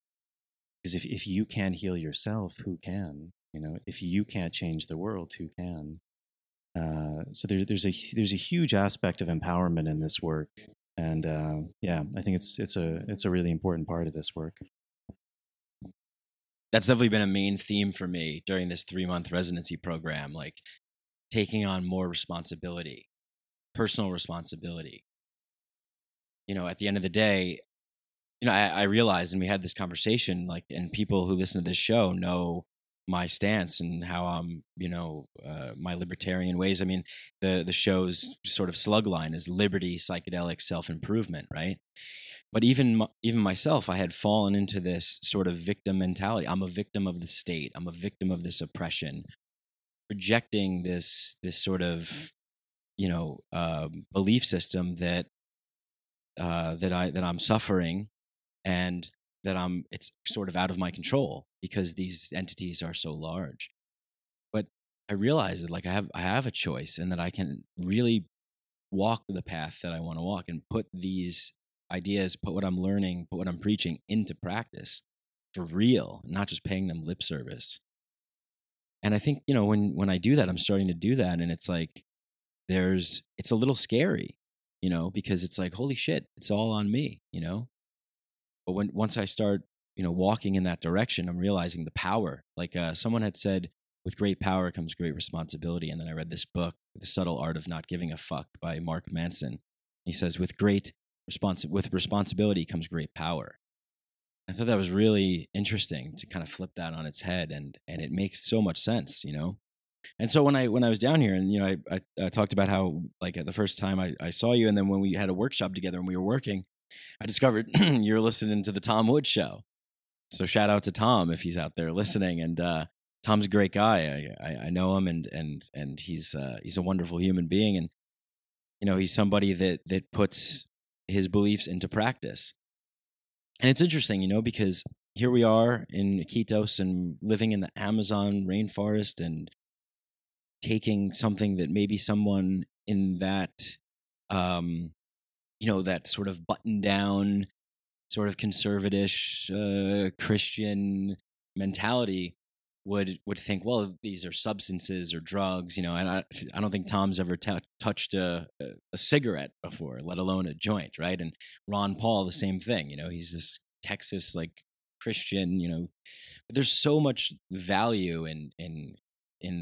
Because if you can't heal yourself, who can? If you can't change the world, who can? So there's a huge aspect of empowerment in this work. And I think it's a really important part of this work. That's definitely been a main theme for me during this 3-month residency program, like taking on more responsibility, personal responsibility. At the end of the day, I realized, and we had this conversation, like, and people who listen to this show know my stance and how I'm, my libertarian ways. I mean, the show's sort of slug line is liberty, psychedelic, self-improvement, right? But even myself, I had fallen into this sort of victim mentality. I'm a victim of the state. I'm a victim of this oppression, projecting this sort of, belief system that I'm suffering, and that it's sort of out of my control because these entities are so large. But I realized that, like, I have a choice, and that I can really walk the path that I want to walk and put these ideas, put what I'm learning, put what I'm preaching into practice for real, not just paying them lip service. And I think, when I do that, I'm starting to do that. And it's like, it's a little scary, because it's like, holy shit, it's all on me, But once I start, walking in that direction, I'm realizing the power. Like someone had said, with great power comes great responsibility. And then I read this book, The Subtle Art of Not Giving a Fuck by Mark Manson. He says, with responsibility comes great power. I thought that was really interesting to kind of flip that on its head, and it makes so much sense, And so when I was down here, and I talked about how, like, the first time I saw you, and then when we had a workshop together and we were working, I discovered you're listening to the Tom Woods Show. So shout out to Tom if he's out there listening. And Tom's a great guy. I know him, and he's a wonderful human being, and he's somebody that puts his beliefs into practice. And it's interesting, because here we are in Iquitos and living in the Amazon rainforest, and taking something that maybe someone in that, that sort of buttoned down, sort of conservative Christian mentality would think, well, these are substances or drugs, and I don't think Tom's ever touched a cigarette before, let alone a joint, right? And Ron Paul, the same thing, he's this Texas, like, Christian, but there's so much value in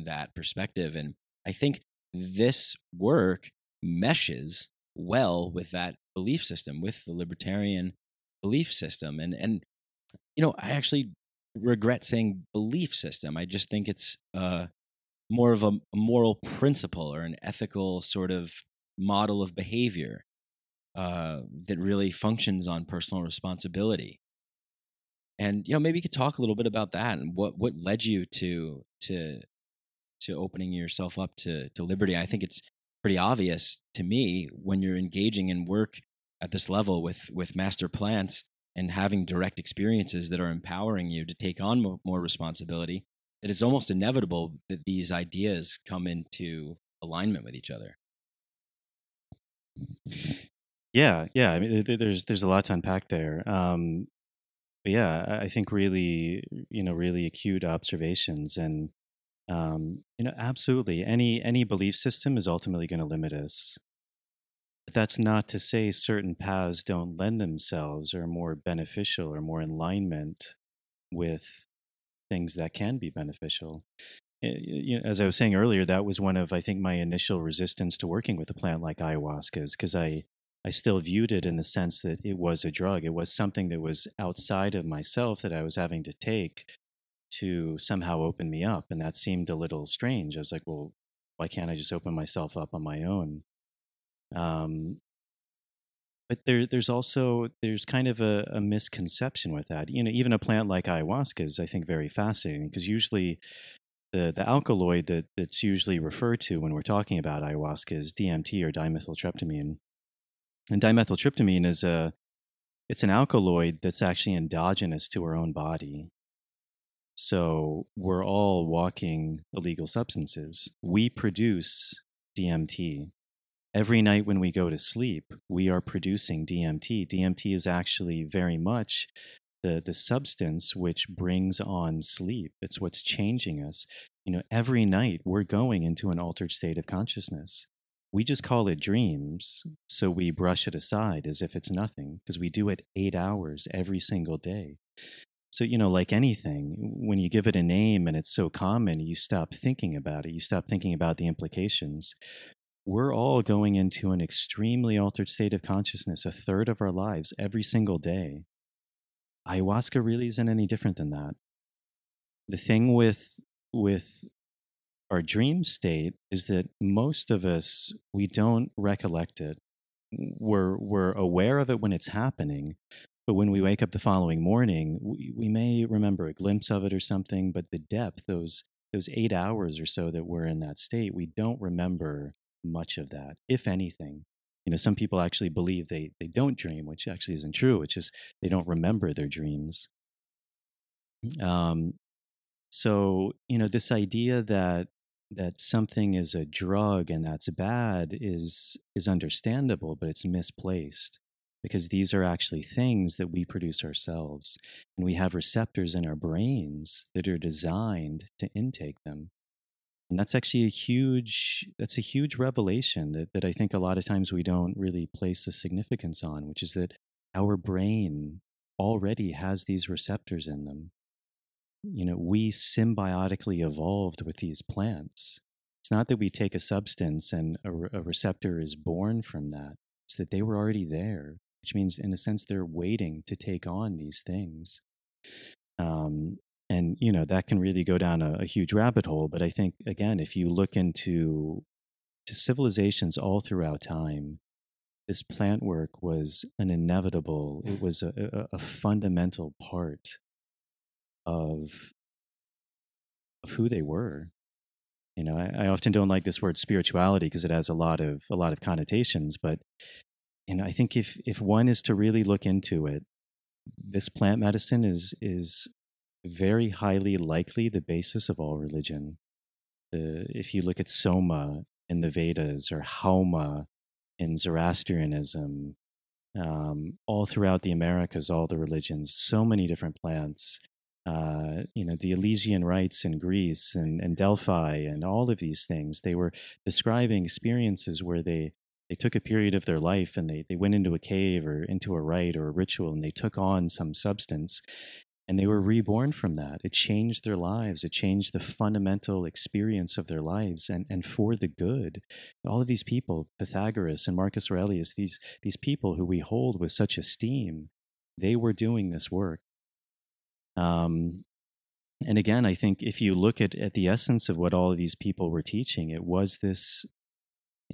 that perspective. And I think this work meshes well with that belief system, with the libertarian belief system. And I actually regret saying belief system. I just think it's more of a moral principle or an ethical sort of model of behavior that really functions on personal responsibility. And maybe you could talk a little bit about that and what led you to opening yourself up to liberty. I think it's pretty obvious to me when you're engaging in work at this level with master plants and having direct experiences that are empowering you to take on more responsibility, that it's almost inevitable that these ideas come into alignment with each other. Yeah. I mean, there's a lot to unpack there. But yeah, I think really, really acute observations, and absolutely, any belief system is ultimately going to limit us. But that's not to say certain paths don't lend themselves or are more beneficial or more in alignment with things that can be beneficial. As I was saying earlier, that was one of, I think, my initial resistance to working with a plant like ayahuasca, is because I still viewed it in the sense that it was a drug. It was something that was outside of myself that I was having to take to somehow open me up. And that seemed a little strange. I was like, well, why can't I just open myself up on my own? But there's kind of a misconception with that. Even a plant like ayahuasca is, I think, very fascinating, because usually the alkaloid that's usually referred to when we're talking about ayahuasca is DMT, or dimethyltryptamine. And dimethyltryptamine it's an alkaloid that's actually endogenous to our own body. So we're all walking illegal substances. We produce DMT. Every night when we go to sleep, we are producing DMT. DMT is actually very much the substance which brings on sleep. It's what's changing us. Every night we're going into an altered state of consciousness. We just call it dreams, so we brush it aside as if it's nothing, because we do it 8 hours every single day. So, like anything, when you give it a name and it's so common, you stop thinking about it. You stop thinking about the implications. We're all going into an extremely altered state of consciousness, a third of our lives every single day. Ayahuasca really isn't any different than that. The thing with our dream state is that most of us, we don't recollect it. We're aware of it when it's happening, but when we wake up the following morning, we may remember a glimpse of it or something, but the depth, those 8 hours or so that we're in that state, we don't remember much of that, if anything. Some people actually believe they don't dream, which actually isn't true. It's just they don't remember their dreams. So, this idea that something is a drug and that's bad is understandable, but it's misplaced, because these are actually things that we produce ourselves, and we have receptors in our brains that are designed to intake them. And that's actually a huge revelation that I think a lot of times we don't really place a significance on, which is that our brain already has these receptors in them. We symbiotically evolved with these plants. It's not that we take a substance and a receptor is born from that. It's that they were already there, which means, in a sense, they're waiting to take on these things. And, that can really go down a huge rabbit hole. But I think, again, if you look into civilizations all throughout time, this plant work was an inevitable, it was a fundamental part of who they were. I often don't like this word spirituality because it has a lot of connotations, but I think if one is to really look into it, this plant medicine is very highly likely the basis of all religion. If you look at Soma in the Vedas, or Hauma in Zoroastrianism, all throughout the Americas, all the religions, so many different plants. The Elysian rites in Greece and Delphi and all of these things, they were describing experiences where they took a period of their life and they went into a cave or into a rite or a ritual, and they took on some substance, and they were reborn from that. It changed their lives. It changed the fundamental experience of their lives, and for the good. All of these people, Pythagoras and Marcus Aurelius, these people who we hold with such esteem, they were doing this work. And again, I think if you look at the essence of what all of these people were teaching, it was this,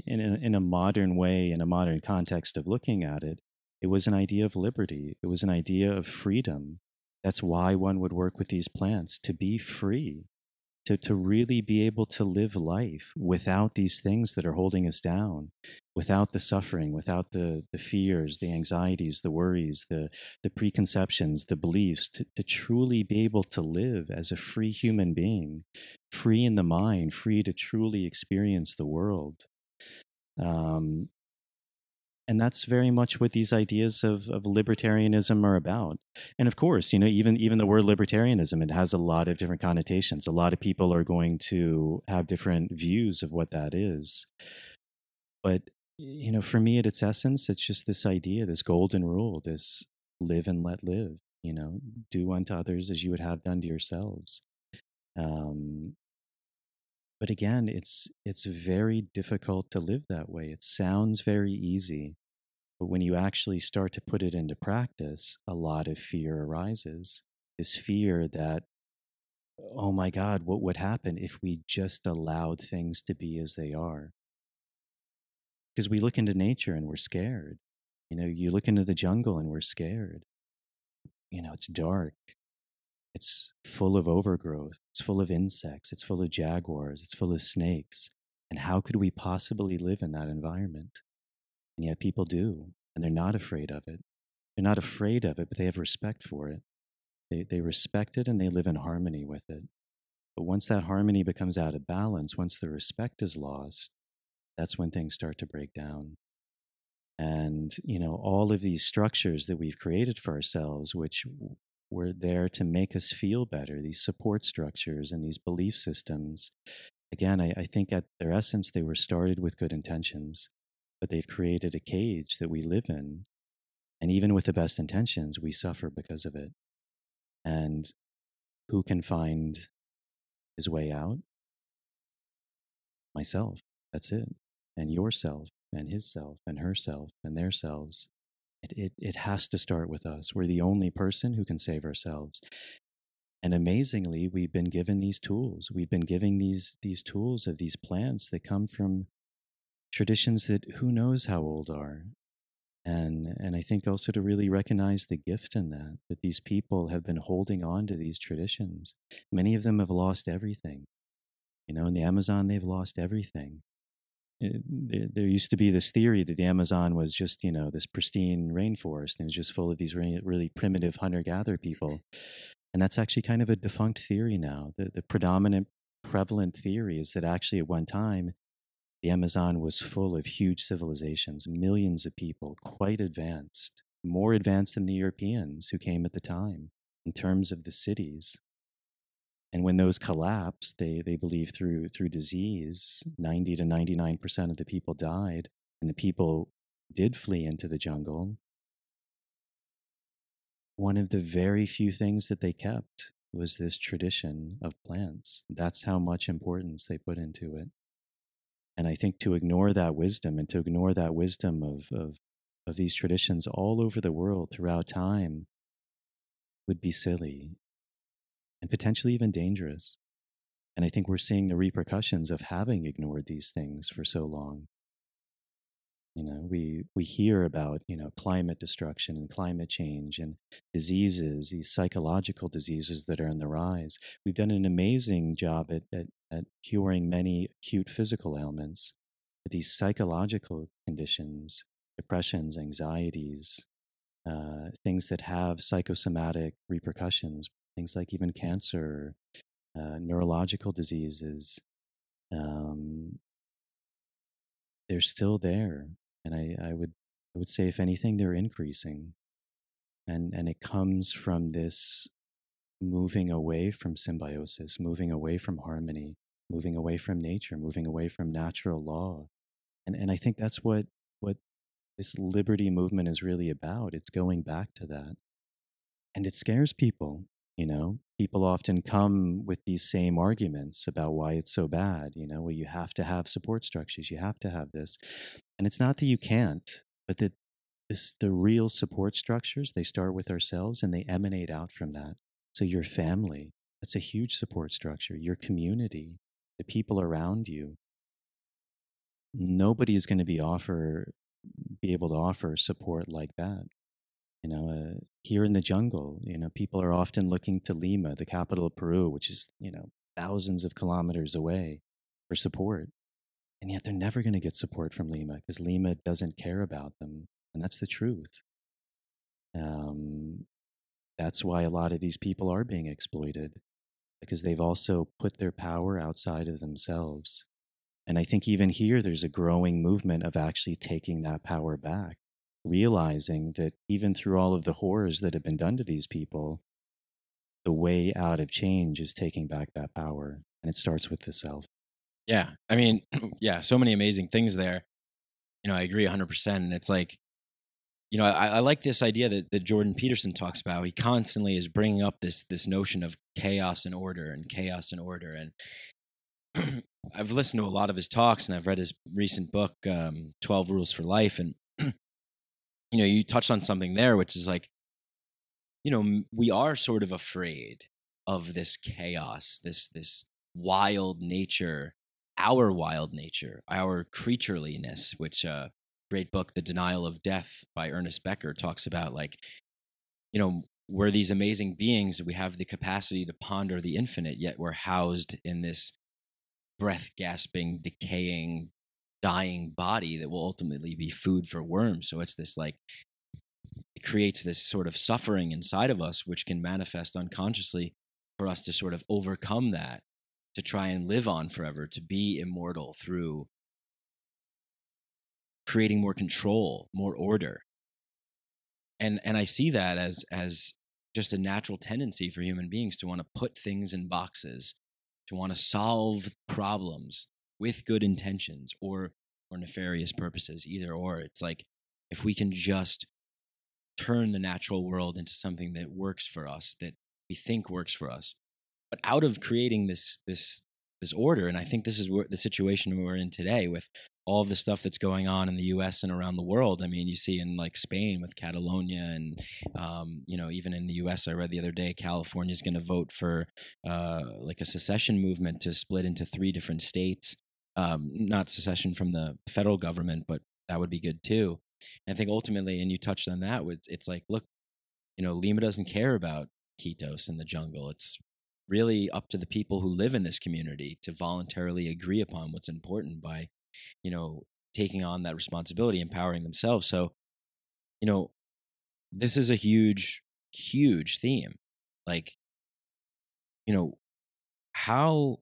in a modern way, in a modern context of looking at it, it was an idea of liberty. It was an idea of freedom. That's why one would work with these plants, to be free, to really be able to live life without these things that are holding us down, without the suffering, without the fears, the anxieties, the worries, the preconceptions, the beliefs, to truly be able to live as a free human being, free in the mind, free to truly experience the world. And that's very much what these ideas of libertarianism are about. And of course, even the word libertarianism, it has a lot of different connotations. A lot of people are going to have different views of what that is. But, for me, at its essence, it's just this idea, this golden rule, this live and let live, do unto others as you would have done to yourselves. But again, it's very difficult to live that way. It sounds very easy, but when you actually start to put it into practice, a lot of fear arises. This fear that, oh my God, what would happen if we just allowed things to be as they are? Because we look into nature and we're scared. You look into the jungle and we're scared. It's dark. It's full of overgrowth. It's full of insects. It's full of jaguars. It's full of snakes. And how could we possibly live in that environment? And yet people do, and they're not afraid of it. They're not afraid of it, but they have respect for it. They respect it and they live in harmony with it. But once that harmony becomes out of balance, once the respect is lost, that's when things start to break down. And, all of these structures that we've created for ourselves, which were there to make us feel better, these support structures and these belief systems, again, I think at their essence, they were started with good intentions, but they've created a cage that we live in. And even with the best intentions, we suffer because of it. And who can find his way out? Myself. That's it. And yourself, and his self, and herself, and their selves. It has to start with us. We're the only person who can save ourselves. And amazingly, we've been given these tools. We've been giving these tools of these plants that come from traditions that who knows how old are. And I think also to really recognize the gift in that these people have been holding on to these traditions. Many of them have lost everything. In the Amazon, they've lost everything. There used to be this theory that the Amazon was just, this pristine rainforest, and it was just full of these really primitive hunter-gatherer people. And that's actually kind of a defunct theory now. The predominant, prevalent theory is that actually at one time, the Amazon was full of huge civilizations, millions of people, quite advanced, more advanced than the Europeans who came at the time in terms of the cities. And when those collapsed, they believe through disease, 90 to 99% of the people died, and the people did flee into the jungle. One of the very few things that they kept was this tradition of plants. That's how much importance they put into it. And I think to ignore that wisdom and to ignore that wisdom of these traditions all over the world throughout time would be silly and potentially even dangerous. And I think we're seeing the repercussions of having ignored these things for so long. We hear about, climate destruction and climate change and diseases, these psychological diseases that are on the rise. We've done an amazing job at curing many acute physical ailments, but these psychological conditions, depressions, anxieties, things that have psychosomatic repercussions, things like even cancer, neurological diseases, they're still there. And I would say, if anything, they're increasing. And it comes from this moving away from symbiosis, moving away from harmony, moving away from nature, moving away from natural law. And I think that's what this liberty movement is really about. It's going back to that. And it scares people. People often come with these same arguments about why it's so bad. Well, you have to have support structures. You have to have this. And it's not that you can't, but that the real support structures, they start with ourselves and they emanate out from that. So your family, That's a huge support structure. Your community, the people around you. Nobody is going to be able to offer support like that. Here in the jungle, people are often looking to Lima, the capital of Peru, which is, thousands of kilometers away, for support. And yet they're never going to get support from Lima because Lima doesn't care about them. And that's the truth. That's why a lot of these people are being exploited, because they've also put their power outside of themselves. And I think even here, there's a growing movement of actually taking that power back, realizing that even through all of the horrors that have been done to these people, the way out of change is taking back that power. And it starts with the self. Yeah. I mean, yeah, so many amazing things there. I agree 100%. And it's like, I like this idea that Jordan Peterson talks about. He constantly is bringing up this notion of chaos and order and chaos and order. And I've listened to a lot of his talks, and I've read his recent book, 12 Rules for Life. And, you touched on something there, which is like, we are sort of afraid of this chaos, this wild nature, our creatureliness, which great book, The Denial of Death by Ernest Becker, talks about, like, we're these amazing beings. We have the capacity to ponder the infinite, yet we're housed in this breath-gasping, decaying, dying body that will ultimately be food for worms. So it's this, like, it creates this sort of suffering inside of us, which can manifest unconsciously for us to sort of overcome that, to try and live on forever, to be immortal through creating more control, more order. And I see that as just a natural tendency for human beings to want to put things in boxes, to want to solve problems with good intentions or nefarious purposes, either or. It's like, if we can just turn the natural world into something that works for us, that we think works for us, but out of creating this order. And I think this is the situation we're in today with all of the stuff that's going on in the U.S. and around the world. I mean, you see in, like, Spain with Catalonia, and even in the U.S., I read the other day, California is going to vote for like a secession movement to split into 3 different states. Not secession from the federal government, but that would be good too. And I think ultimately, and you touched on that, it's like, look, Lima doesn't care about Quitos and the jungle. It's really up to the people who live in this community to voluntarily agree upon what's important by, taking on that responsibility, empowering themselves. So, this is a huge, huge theme. Like, how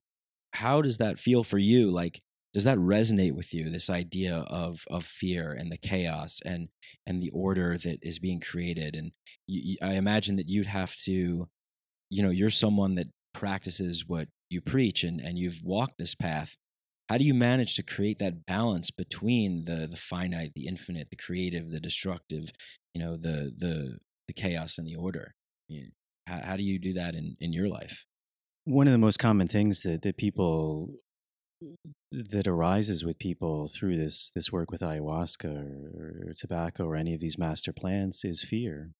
does that feel for you? Like, does that resonate with you, this idea of fear and the chaos and the order that is being created? And I imagine that you'd have to, you're someone that practices what you preach, and you've walked this path. How do you manage to create that balance between the finite, the infinite, the creative, the destructive, the chaos and the order? How do you do that in your life? One of the most common things that arises with people through this work with ayahuasca or tobacco or any of these master plants is fear.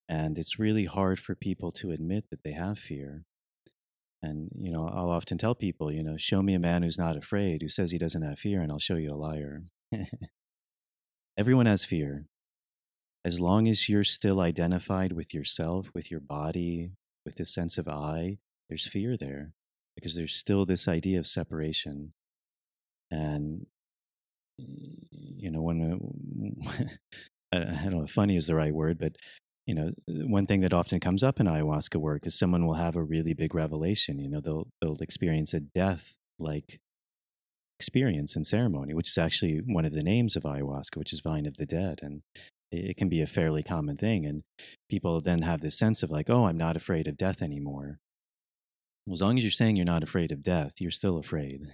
And it's really hard for people to admit that they have fear. And, I'll often tell people, show me a man who's not afraid, who says he doesn't have fear, and I'll show you a liar. Everyone has fear. As long as you're still identified with yourself, with your body, with this sense of I, there's fear there, because there's still this idea of separation. And, when I don't know if funny is the right word, but one thing that often comes up in ayahuasca work is someone will have a really big revelation. They'll experience a death-like experience in ceremony, which is actually one of the names of ayahuasca, which is Vine of the Dead. And it can be a fairly common thing. And people then have this sense of like, oh, I'm not afraid of death anymore. Well, as long as you're saying you're not afraid of death, you're still afraid.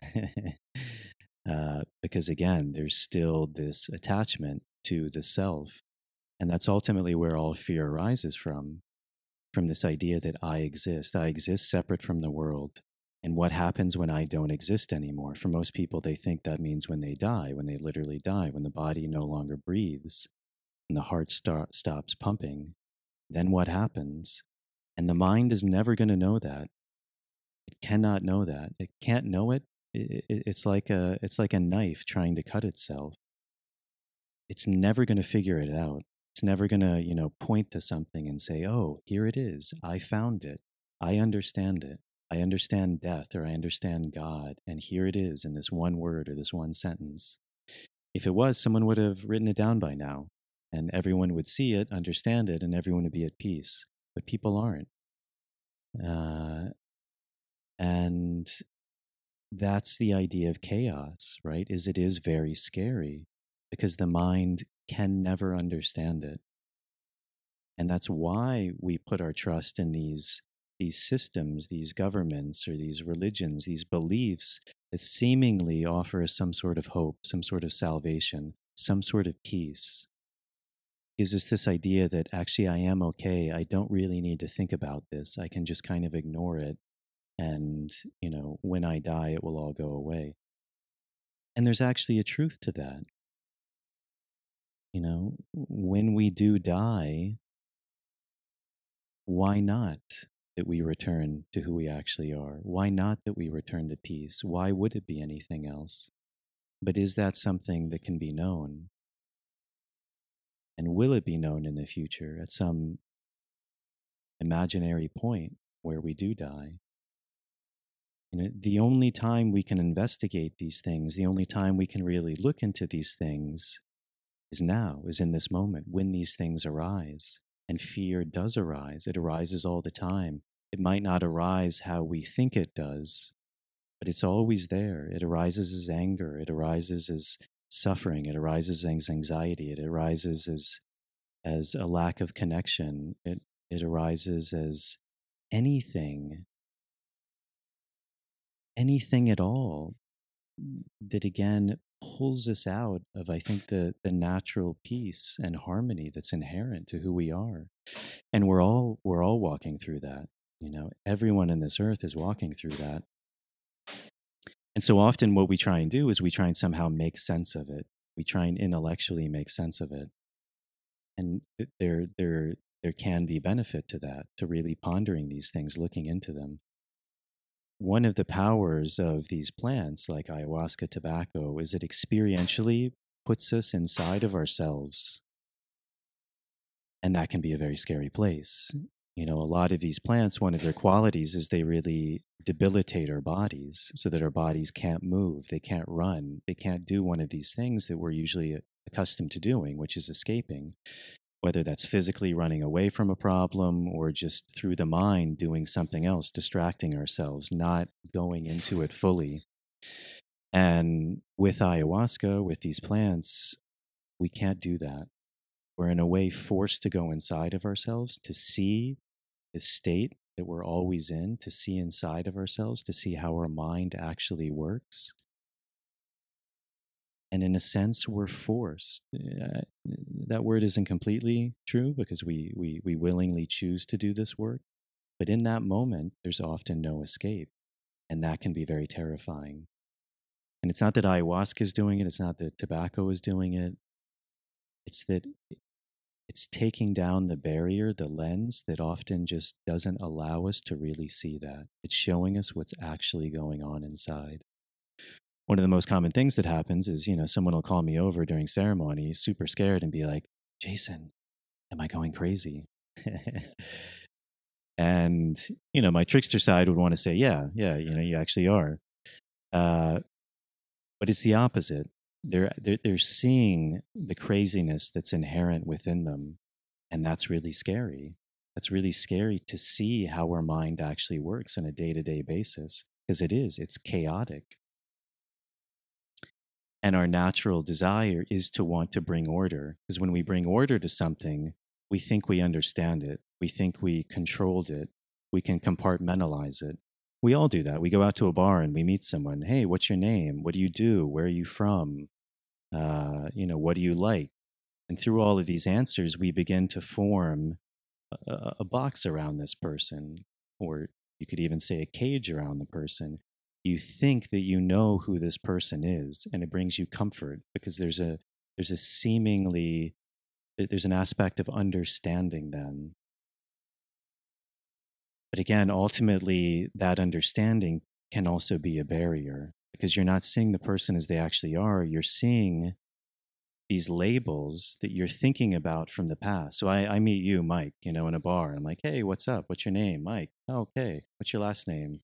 Because again, there's still this attachment to the self. And that's ultimately where all fear arises from this idea that I exist separate from the world. And what happens when I don't exist anymore? For most people, they think that means when they die, when they literally die, when the body no longer breathes, when the heart stops pumping. Then what happens? And the mind is never going to know that. It cannot know that. It can't know it. It's like a knife trying to cut itself. It's never going to figure it out. It's never going to, point to something and say, "Oh, here it is. I found it. I understand it. I understand death, or I understand God, and here it is in this one word or this one sentence." If it was, someone would have written it down by now, and everyone would see it, understand it, and everyone would be at peace. But people aren't. And that's the idea of chaos, right? It is very scary because the mind can never understand it. And that's why we put our trust in these systems, these governments, or these religions, these beliefs that seemingly offer us some sort of hope, some sort of salvation, some sort of peace. Gives us this idea that actually I am okay. I don't really need to think about this. I can just kind of ignore it. And, when I die, it will all go away. And there's actually a truth to that. When we do die, why not that we return to who we actually are? Why not that we return to peace? Why would it be anything else? But is that something that can be known? And will it be known in the future at some imaginary point where we do die? The only time we can investigate these things, the only time we can really look into these things is now, is in this moment, when these things arise. And fear does arise. It arises all the time. It might not arise how we think it does, but it's always there. It arises as anger. It arises as suffering. It arises as anxiety. It arises as a lack of connection. It arises as anything at all that, again, pulls us out of, I think, the natural peace and harmony that's inherent to who we are. And we're all walking through that. Everyone in this earth is walking through that. And so often what we try and do is we try and somehow make sense of it. We try and intellectually make sense of it. And there can be benefit to that, to really pondering these things, looking into them. One of the powers of these plants, like ayahuasca, tobacco, is it experientially puts us inside of ourselves. And that can be a very scary place. A lot of these plants, one of their qualities is they really debilitate our bodies so that our bodies can't move, they can't run, they can't do one of these things that we're usually accustomed to doing, which is escaping. Whether that's physically running away from a problem or just through the mind doing something else, distracting ourselves, not going into it fully. And with ayahuasca, with these plants, we can't do that. We're in a way forced to go inside of ourselves, to see the state that we're always in, to see inside of ourselves, to see how our mind actually works. And in a sense, we're forced. That word isn't completely true because we willingly choose to do this work. But in that moment, there's often no escape. And that can be very terrifying. And it's not that ayahuasca is doing it. It's not that tobacco is doing it. It's that it's taking down the barrier, the lens that often just doesn't allow us to really see that. It's showing us what's actually going on inside. One of the most common things that happens is, someone will call me over during ceremony, super scared, and be like, "Jason, am I going crazy?" And, my trickster side would want to say, yeah, you actually are. But it's the opposite. They're seeing the craziness that's inherent within them. And that's really scary. That's really scary to see how our mind actually works on a day-to-day basis, because it's chaotic. And our natural desire is to want to bring order, because when we bring order to something, we think we understand it. We think we controlled it. We can compartmentalize it. We all do that. We go out to a bar and we meet someone. "Hey, what's your name? What do you do? Where are you from? What do you like?" And through all of these answers, we begin to form a box around this person, or you could even say a cage around the person. You think that you know who this person is, and it brings you comfort because there's an aspect of understanding them. But again, ultimately, that understanding can also be a barrier because you're not seeing the person as they actually are. You're seeing these labels that you're thinking about from the past. So I meet you, Mike, in a bar. I'm like, hey, what's up? What's your name? Mike. Oh, okay. What's your last name?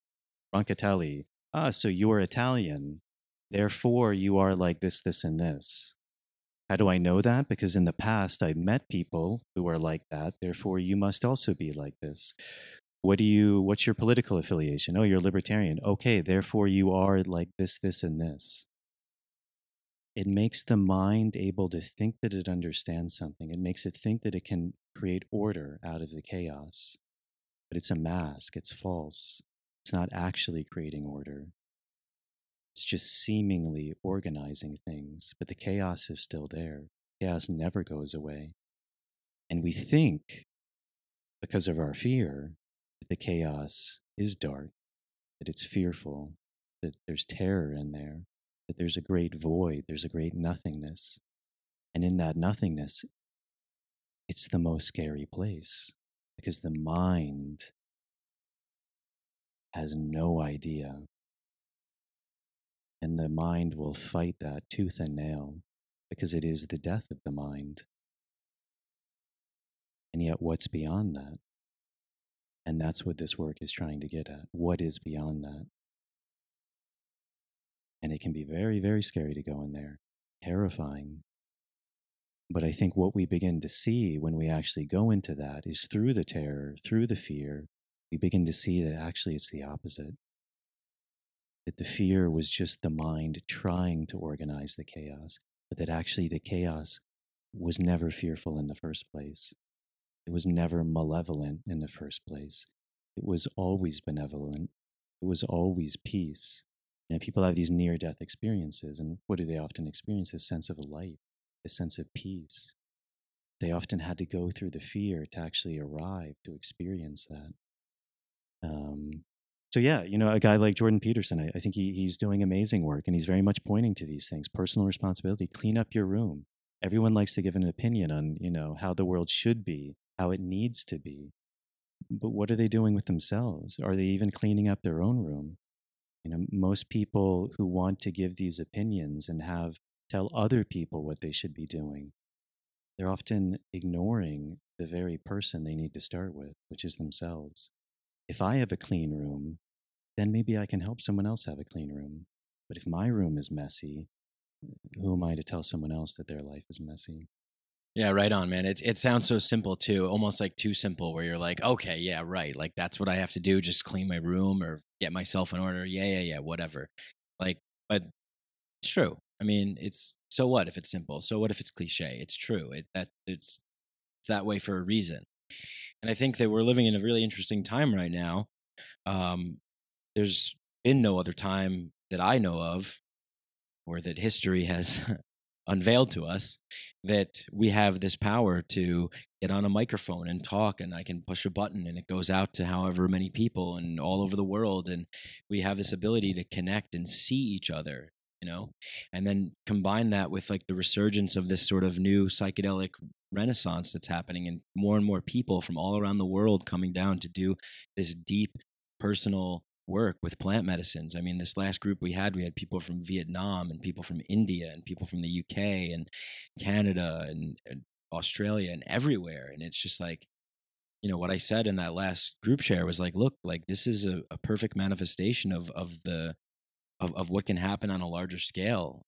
Roncatelli. Ah, so you're Italian. Therefore, you are like this, and this. How do I know that? Because in the past, I met people who are like that. Therefore, you must also be like this. What's your political affiliation? Oh, you're libertarian. Okay, therefore you are like this, and this. It makes the mind able to think that it understands something. It makes it think that it can create order out of the chaos. But it's a mask, it's false. It's not actually creating order. It's just seemingly organizing things, but the chaos is still there. Chaos never goes away. And we think, because of our fear, that the chaos is dark, that it's fearful, that there's terror in there, that there's a great void, there's a great nothingness. And in that nothingness, it's the most scary place because the mind has no idea. And the mind will fight that tooth and nail because it is the death of the mind. And yet, what's beyond that? And that's what this work is trying to get at. What is beyond that? And it can be very, very scary to go in there, terrifying. But I think what we begin to see when we actually go into that is through the terror, through the fear, we begin to see that actually it's the opposite. That the fear was just the mind trying to organize the chaos, but that actually the chaos was never fearful in the first place. It was never malevolent in the first place. It was always benevolent. It was always peace. People have these near-death experiences, and what do they often experience? A sense of light, a sense of peace. They often had to go through the fear to actually arrive to experience that. So yeah, a guy like Jordan Peterson, I think he's doing amazing work, and he's very much pointing to these things. Personal responsibility, clean up your room. Everyone likes to give an opinion on, how the world should be, how it needs to be. But what are they doing with themselves? Are they even cleaning up their own room? Most people who want to give these opinions and tell other people what they should be doing, they're often ignoring the very person they need to start with, which is themselves. If I have a clean room, then maybe I can help someone else have a clean room. But if my room is messy, who am I to tell someone else that their life is messy? Yeah, right on, man. It sounds so simple too, almost like too simple, where you're like, okay, yeah, right. Like that's what I have to do, just clean my room or get myself in order. Yeah, whatever. Like, but it's true. I mean, so what if it's simple? So what if it's cliche? It's true. It's that way for a reason. And I think that we're living in a really interesting time right now. There's been no other time that I know of, or that history has unveiled to us, that we have this power to get on a microphone and talk, and I can push a button and it goes out to however many people and all over the world, and we have this ability to connect and see each other, and then combine that with like the resurgence of this sort of new psychedelic renaissance that's happening, and more people from all around the world coming down to do this deep personal work with plant medicines. I mean, this last group we had people from Vietnam and people from India and people from the UK and Canada and Australia and everywhere. And it's just like, what I said in that last group share was like, look, like this is a perfect manifestation of what can happen on a larger scale.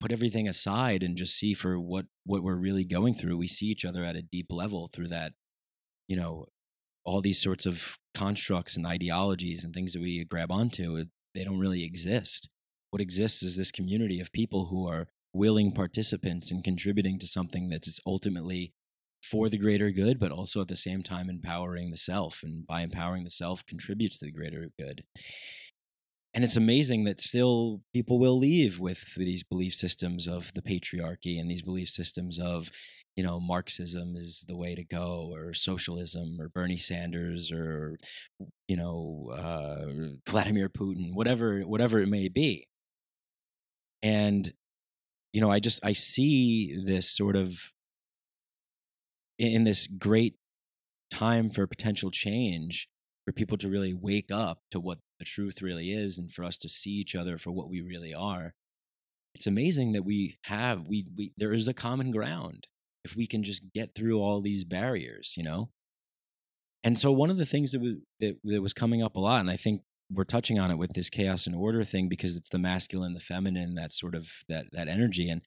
Put everything aside and just see for what we're really going through. We see each other at a deep level through that, all these sorts of constructs and ideologies and things that we grab onto, they don't really exist. What exists is this community of people who are willing participants and contributing to something that's ultimately for the greater good, but also at the same time empowering the self. And by empowering the self, contributes to the greater good. And it's amazing that still people will leave with these belief systems of the patriarchy and these belief systems of, Marxism is the way to go, or socialism, or Bernie Sanders, or, Vladimir Putin, whatever it may be. And, I see this sort of in this great time for potential change. for people to really wake up to what the truth really is, and for us to see each other for what we really are. It's amazing that we there is a common ground if we can just get through all these barriers, And so one of the things that was coming up a lot, and I think we're touching on it with this chaos and order thing, because it's the masculine, the feminine, that sort of that energy. And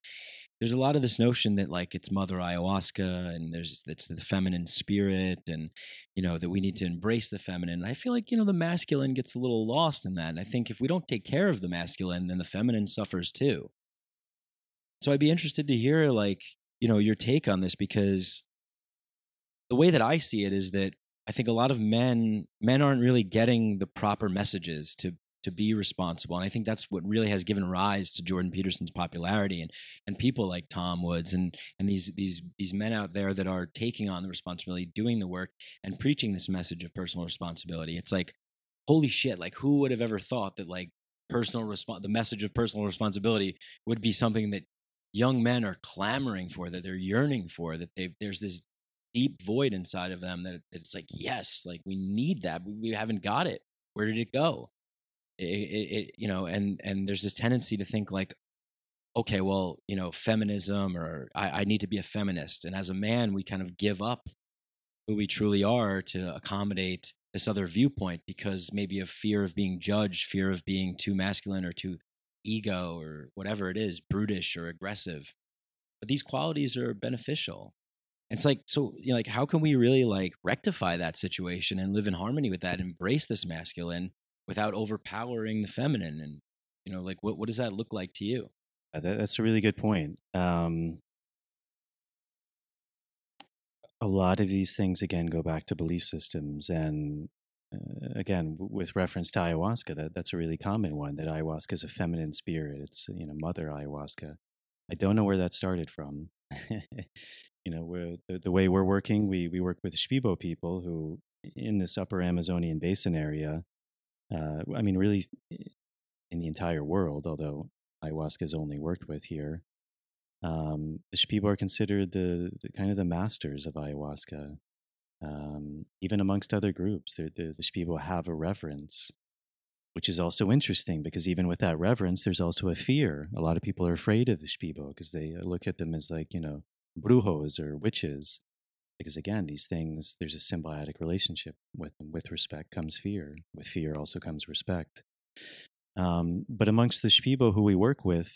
there's a lot of this notion that like it's Mother Ayahuasca, and it's the feminine spirit, and that we need to embrace the feminine. And I feel like the masculine gets a little lost in that. And I think if we don't take care of the masculine, then the feminine suffers too. So I'd be interested to hear like your take on this, because the way that I see it is that I think a lot of men aren't really getting the proper messages to be responsible. And I think that's what really has given rise to Jordan Peterson's popularity, and people like Tom Woods and these men out there that are taking on the responsibility, doing the work, and preaching this message of personal responsibility. It's like, holy shit, like who would have ever thought that like the message of personal responsibility would be something that young men are clamoring for, that they're yearning for, that there's this deep void inside of them that it's like, yes, like we need that. We haven't got it. Where did it go? And there's this tendency to think like, okay, well, feminism, or I need to be a feminist. And as a man, we kind of give up who we truly are to accommodate this other viewpoint, because maybe of fear of being judged, fear of being too masculine or too ego or whatever it is, brutish or aggressive. But these qualities are beneficial. It's like, so, like, how can we really like rectify that situation and live in harmony with that, embrace this masculine without overpowering the feminine? And, like, what does that look like to you? That's a really good point. A lot of these things, again, go back to belief systems. And again, with reference to ayahuasca, that's a really common one, that ayahuasca is a feminine spirit. It's, Mother Ayahuasca. I don't know where that started from. The way we're working, we work with Shipibo people who, in this upper Amazonian basin area, really in the entire world, although ayahuasca is only worked with here, the Shipibo are considered the kind of the masters of ayahuasca. Even amongst other groups, the Shipibo have a reverence, which is also interesting, because even with that reverence, there's also a fear. A lot of people are afraid of the Shipibo because they look at them as like, brujos or witches. Because again, these things, there's a symbiotic relationship with them. With respect comes fear. With fear also comes respect. But amongst the Shipibo who we work with,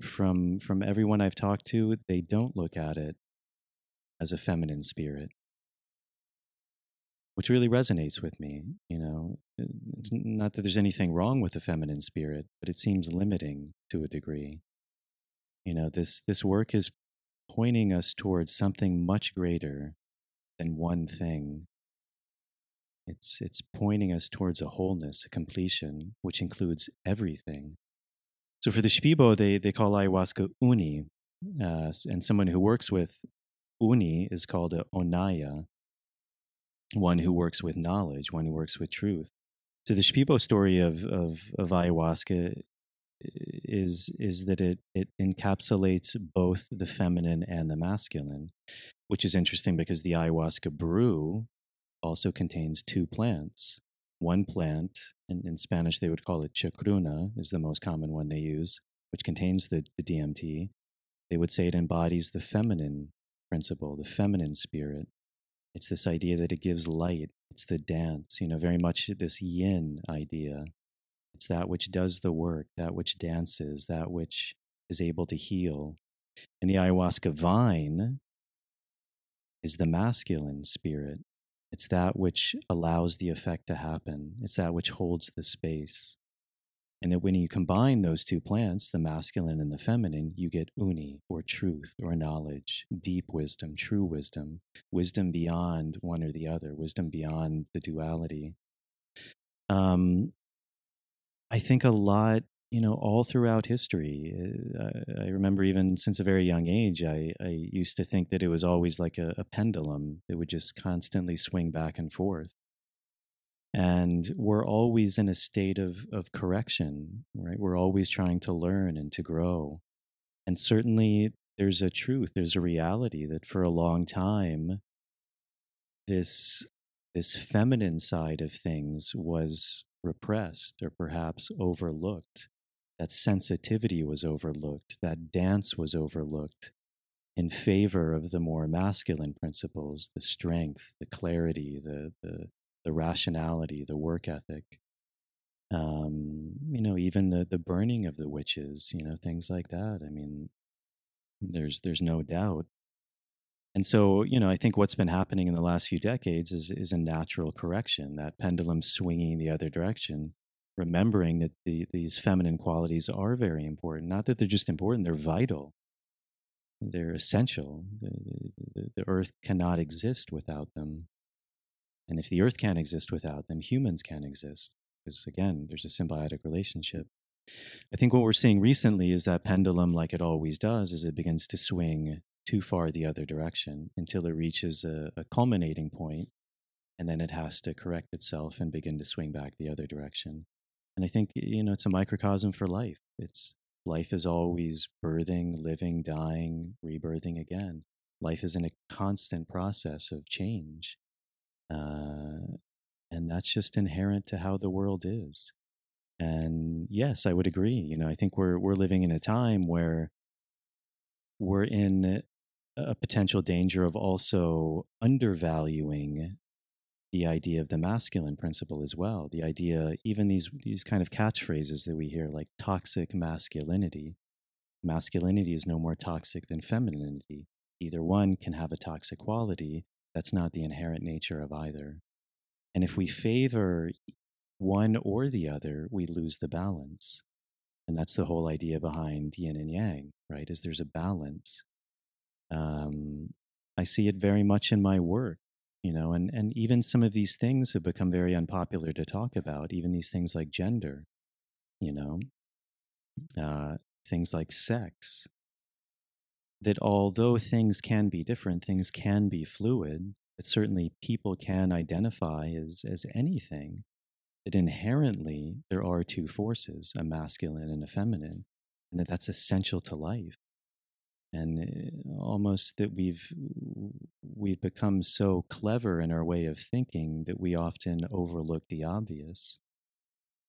from everyone I've talked to, they don't look at it as a feminine spirit, which really resonates with me. It's not that there's anything wrong with the feminine spirit, but it seems limiting to a degree. This work is pointing us towards something much greater than one thing. It's pointing us towards a wholeness, a completion, which includes everything. So for the Shipibo, they call ayahuasca uni, and someone who works with uni is called a onaya, one who works with knowledge, one who works with truth. So the Shipibo story of ayahuasca is that it encapsulates both the feminine and the masculine, which is interesting because the ayahuasca brew also contains two plants. One plant, in Spanish they would call it chacruna, is the most common one they use, which contains the DMT. They would say it embodies the feminine principle, the feminine spirit. It's this idea that it gives light. It's the dance, very much this yin idea. It's that which does the work, that which dances, that which is able to heal. And the ayahuasca vine is the masculine spirit. It's that which allows the effect to happen. It's that which holds the space. And that when you combine those two plants, the masculine and the feminine, you get uni, or truth, or knowledge, deep wisdom, true wisdom, wisdom beyond one or the other, wisdom beyond the duality. I think a lot, all throughout history. I remember even since a very young age, I used to think that it was always like a pendulum that would just constantly swing back and forth. And we're always in a state of correction, right? We're always trying to learn and to grow. And certainly there's a truth, there's a reality that for a long time, this feminine side of things was repressed or perhaps overlooked. That sensitivity was overlooked. That dance was overlooked in favor of the more masculine principles, the strength, the clarity, the rationality, the work ethic. Even the burning of the witches, things like that. I mean, there's no doubt. And so, I think what's been happening in the last few decades is a natural correction, that pendulum swinging the other direction, remembering that these feminine qualities are very important. Not that they're just important, they're vital. They're essential. The earth cannot exist without them. And if the earth can't exist without them, humans can't exist. Because again, there's a symbiotic relationship. I think what we're seeing recently is that pendulum, like it always does, is it begins to swing too far the other direction until it reaches a culminating point, and then it has to correct itself and begin to swing back the other direction. And I think, it's a microcosm for life. Life is always birthing, living, dying, rebirthing again. Life is in a constant process of change. And that's just inherent to how the world is. And yes, I would agree. I think we're living in a time where we're in a potential danger of also undervaluing the idea of the masculine principle as well. The idea, even these kind of catchphrases that we hear, like toxic masculinity. Masculinity is no more toxic than femininity. Either one can have a toxic quality. That's not the inherent nature of either. And if we favor one or the other, we lose the balance. And that's the whole idea behind yin and yang, right? Is there's a balance. I see it very much in my work, and even some of these things have become very unpopular to talk about, even these things like gender, things like sex, that although things can be different, things can be fluid, that certainly people can identify as anything, that inherently there are two forces, a masculine and a feminine, and that's essential to life. And almost that we've become so clever in our way of thinking that we often overlook the obvious.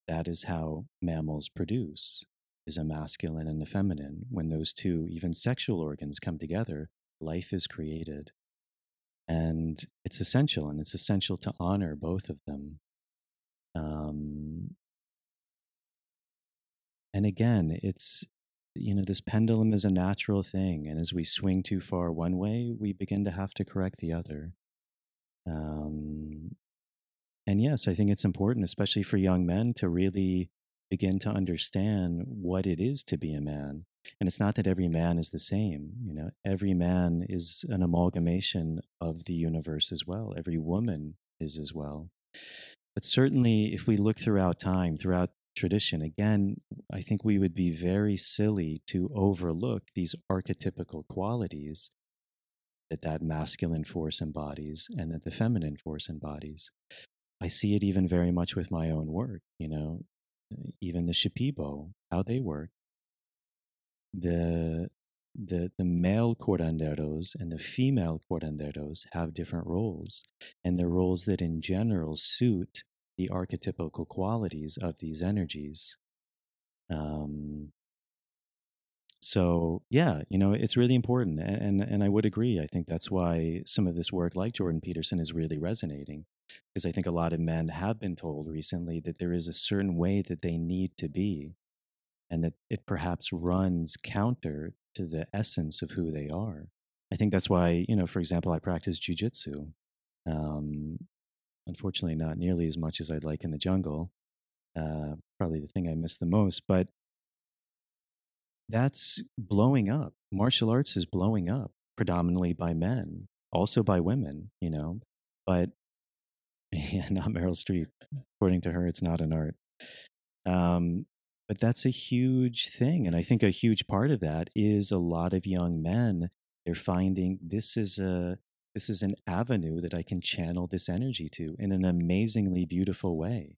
That is how mammals produce, is a masculine and a feminine. When those two, even sexual organs, come together, life is created. And it's essential, and it's essential to honor both of them. And again, it's, this pendulum is a natural thing. And as we swing too far one way, we begin to have to correct the other. And yes, I think it's important, especially for young men, to really begin to understand what it is to be a man. And it's not that every man is the same. Every man is an amalgamation of the universe as well. Every woman is as well. But certainly, if we look throughout time, throughout tradition, again, I think we would be very silly to overlook these archetypical qualities that masculine force embodies and that the feminine force embodies. I see it even very much with my own work, even the Shipibo, how they work. The male curanderos and the female curanderos have different roles, and they're roles that in general suit the archetypical qualities of these energies. So yeah, it's really important, and I would agree. I think that's why some of this work, like Jordan Peterson, is really resonating, because I think a lot of men have been told recently that there is a certain way that they need to be, and that it perhaps runs counter to the essence of who they are. I think that's why, for example, I practice jujitsu. Unfortunately, not nearly as much as I'd like in the jungle. Probably the thing I miss the most, but that's blowing up. Martial arts is blowing up predominantly by men, also by women, but yeah, not Meryl Streep. According to her, it's not an art. But that's a huge thing. And I think a huge part of that is a lot of young men, they're finding this is an avenue that I can channel this energy to in an amazingly beautiful way.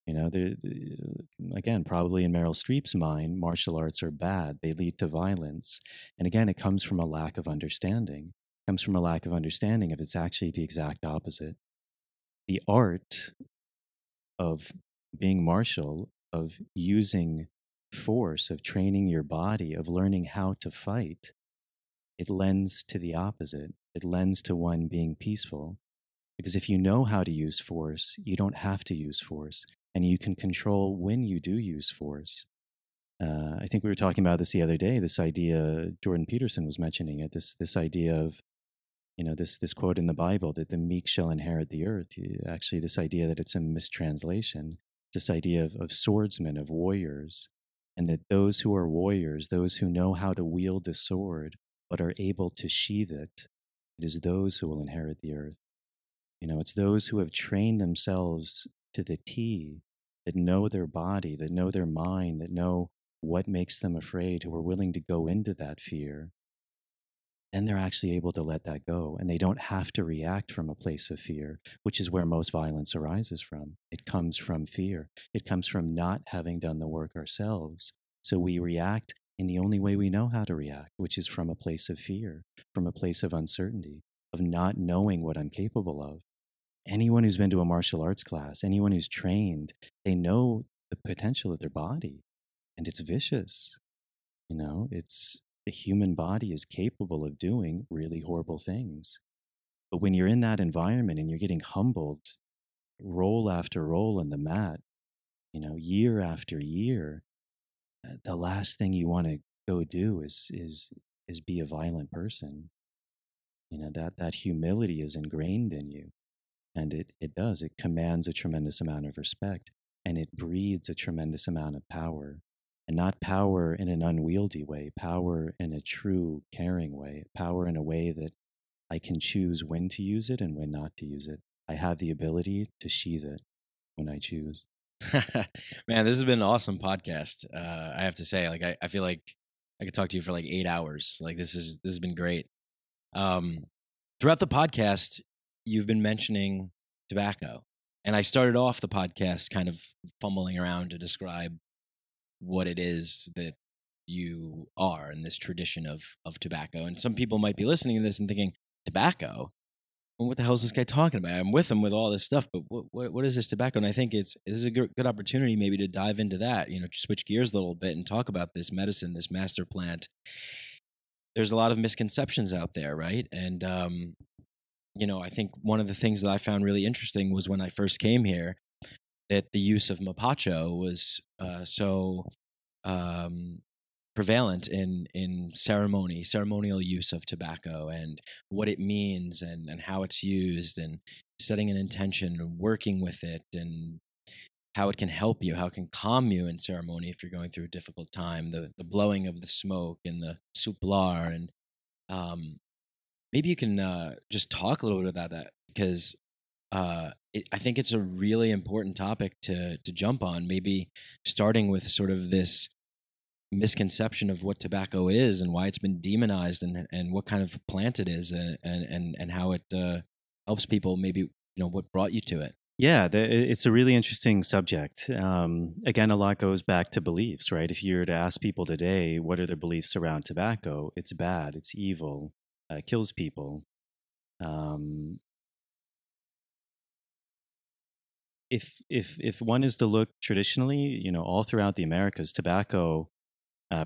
Again, probably in Meryl Streep's mind, martial arts are bad. They lead to violence. And again, it comes from a lack of understanding. comes from a lack of understanding of it's actually the exact opposite. The art of being martial, of using force, of training your body, of learning how to fight, it lends to the opposite. It lends to one being peaceful. Because if you know how to use force, you don't have to use force, and you can control when you do use force. I think we were talking about this the other day. This idea, Jordan Peterson was mentioning it. This idea of, this quote in the Bible that the meek shall inherit the earth. Actually, this idea that it's a mistranslation. This idea of swordsmen, of warriors, and that those who are warriors, those who know how to wield a sword but are able to sheath it, it is those who will inherit the earth. It's those who have trained themselves to the T, that know their body, that know their mind, that know what makes them afraid, who are willing to go into that fear. Then they're actually able to let that go, and they don't have to react from a place of fear, which is where most violence arises from. It comes from fear. It comes from not having done the work ourselves. So we react in the only way we know how to react, which is from a place of fear, from a place of uncertainty, of not knowing what I'm capable of. Anyone who's been to a martial arts class, anyone who's trained, they know the potential of their body, and it's vicious. It's the human body is capable of doing really horrible things. But when you're in that environment and you're getting humbled roll after roll on the mat, year after year, the last thing you want to go do is be a violent person. That humility is ingrained in you. And it commands a tremendous amount of respect, and it breeds a tremendous amount of power. And not power in an unwieldy way, power in a true caring way, power in a way that I can choose when to use it and when not to use it. I have the ability to sheath it when I choose. Man, this has been an awesome podcast. I have to say, I feel like I could talk to you for like 8 hours. Like this has been great. Throughout the podcast, you've been mentioning tobacco. And I started off the podcast kind of fumbling around to describe what it is that you are in this tradition of tobacco. And some people might be listening to this and thinking, tobacco? Well, what the hell is this guy talking about? I'm with him with all this stuff, but what is this tobacco? And I think this is a good opportunity maybe to dive into that, switch gears a little bit and talk about this medicine, this master plant. There's a lot of misconceptions out there, right? And I think one of the things that I found really interesting was when I first came here, that the use of mapacho was so prevalent in ceremonial use of tobacco, and what it means and how it's used, and setting an intention and working with it, and how it can help you, how it can calm you in ceremony if you're going through a difficult time, the blowing of the smoke and the souplar. And maybe you can just talk a little bit about that, because I think it's a really important topic to jump on, maybe starting with sort of this misconception of what tobacco is and why it's been demonized, and what kind of plant it is, and how it helps people, maybe, what brought you to it. Yeah, it's a really interesting subject. Again, a lot goes back to beliefs, right? If you were to ask people today, what are their beliefs around tobacco? It's bad, it's evil, it kills people. If one is to look traditionally, all throughout the Americas, tobacco,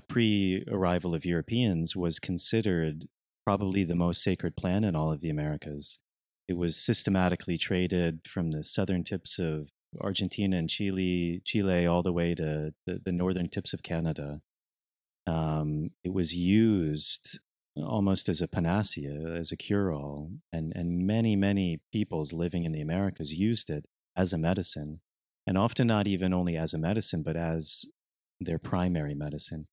pre-arrival of Europeans, was considered probably the most sacred plant in all of the Americas. It was systematically traded from the southern tips of Argentina and Chile all the way to the northern tips of Canada. It was used almost as a panacea, as a cure-all, and many, many peoples living in the Americas used it as a medicine, and often not even only as a medicine, but as their primary medicine.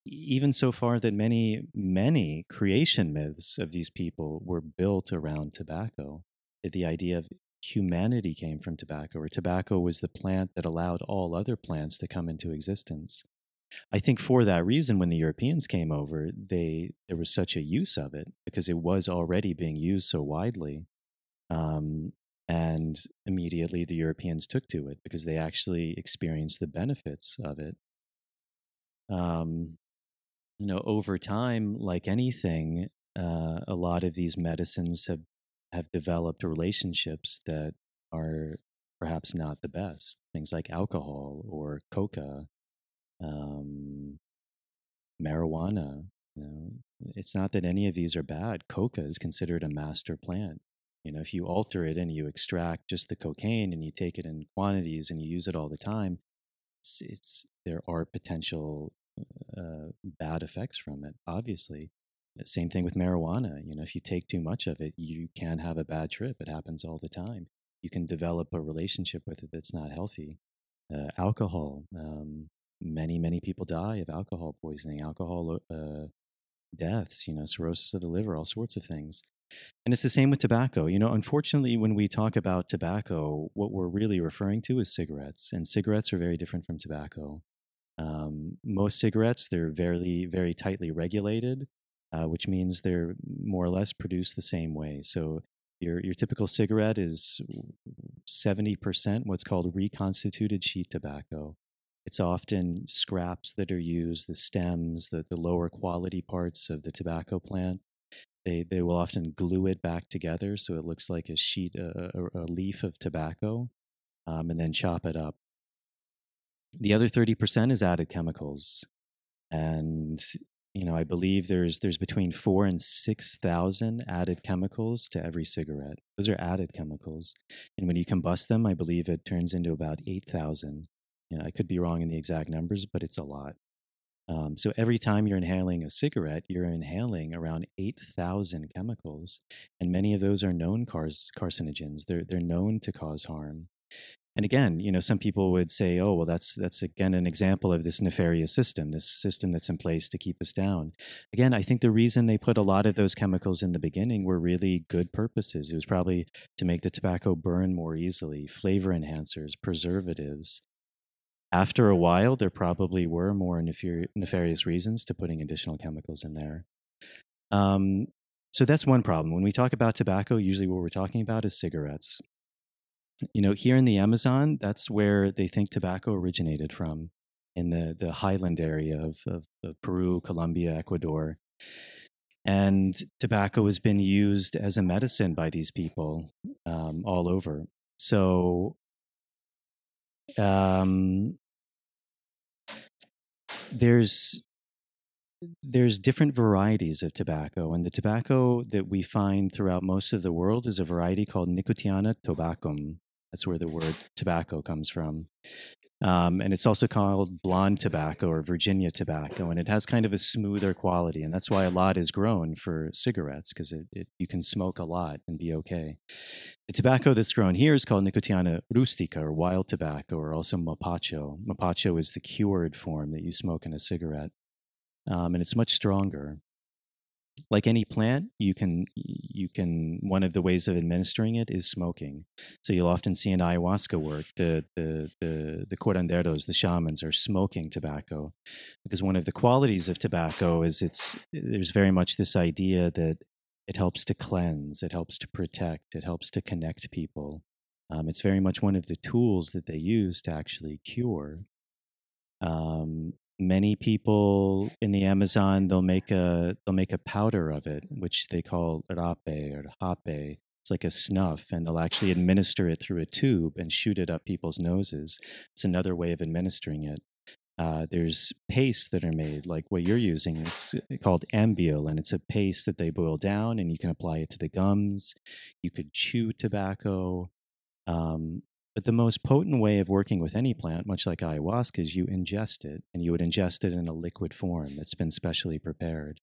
Even so far that many, many creation myths of these people were built around tobacco. That the idea of humanity came from tobacco, or tobacco was the plant that allowed all other plants to come into existence. I think for that reason, when the Europeans came over, there was such a use of it, because it was already being used so widely. And immediately the Europeans took to it because they actually experienced the benefits of it. Over time, like anything, a lot of these medicines have developed relationships that are perhaps not the best. Things like alcohol or coca, um, marijuana. You know, it's not that any of these are bad. Coca is considered a master plant. You know, if you alter it and you extract just the cocaine and you take it in quantities and you use it all the time, there are potential bad effects from it. Obviously, same thing with marijuana. You know, if you take too much of it, you can have a bad trip. It happens all the time. You can develop a relationship with it that's not healthy. Alcohol. Many people die of alcohol poisoning, alcohol deaths. You know, cirrhosis of the liver, all sorts of things. And it's the same with tobacco. You know, unfortunately, when we talk about tobacco, what we're really referring to is cigarettes, and cigarettes are very different from tobacco. Most cigarettes, they're very tightly regulated, which means they're more or less produced the same way. So your typical cigarette is 70% what's called reconstituted sheet tobacco. It's often scraps that are used, the stems, the lower quality parts of the tobacco plant. They will often glue it back together so it looks like a sheet, a leaf of tobacco, and then chop it up. The other 30% is added chemicals, and you know I believe there's between 4,000 and 6,000 added chemicals to every cigarette. Those are added chemicals, and when you combust them, I believe it turns into about 8,000. You know, I could be wrong in the exact numbers, but it's a lot. So every time you're inhaling a cigarette, you're inhaling around 8,000 chemicals, and many of those are known carcinogens. They're known to cause harm. And again, you know, some people would say, "Oh, well, that's again an example of this nefarious system, this system that's in place to keep us down." Again, I think the reason they put a lot of those chemicals in the beginning were really good purposes. It was probably to make the tobacco burn more easily, flavor enhancers, preservatives. After a while, there probably were more nefarious reasons to putting additional chemicals in there. So that's one problem. When we talk about tobacco, usually what we're talking about is cigarettes. You know, here in the Amazon, that's where they think tobacco originated from, in the highland area of Peru, Colombia, Ecuador. And tobacco has been used as a medicine by these people all over. So there's different varieties of tobacco, and the tobacco that we find throughout most of the world is a variety called Nicotiana tabacum. That's where the word tobacco comes from. And it's also called blonde tobacco or Virginia tobacco, and it has kind of a smoother quality, and that's why a lot is grown for cigarettes, because you can smoke a lot and be okay. The tobacco that's grown here is called Nicotiana rustica, or wild tobacco, or also mapacho. Mapacho is the cured form that you smoke in a cigarette, and it's much stronger. Like any plant, you can one of the ways of administering it is smoking. So you'll often see in ayahuasca work the curanderos, the shamans, are smoking tobacco, because one of the qualities of tobacco is there's very much this idea that it helps to cleanse, it helps to protect, it helps to connect people. It's very much one of the tools that they use to actually cure. Many people in the Amazon, they'll make a powder of it, which they call rape or hape. It's like a snuff, and they'll actually administer it through a tube and shoot it up people's noses. It's another way of administering it. There's pastes that are made, like what you're using. It's called ambiel, and it's a paste that they boil down, and you can apply it to the gums. You could chew tobacco. But the most potent way of working with any plant, much like ayahuasca, is you ingest it, and you would ingest it in a liquid form that's been specially prepared.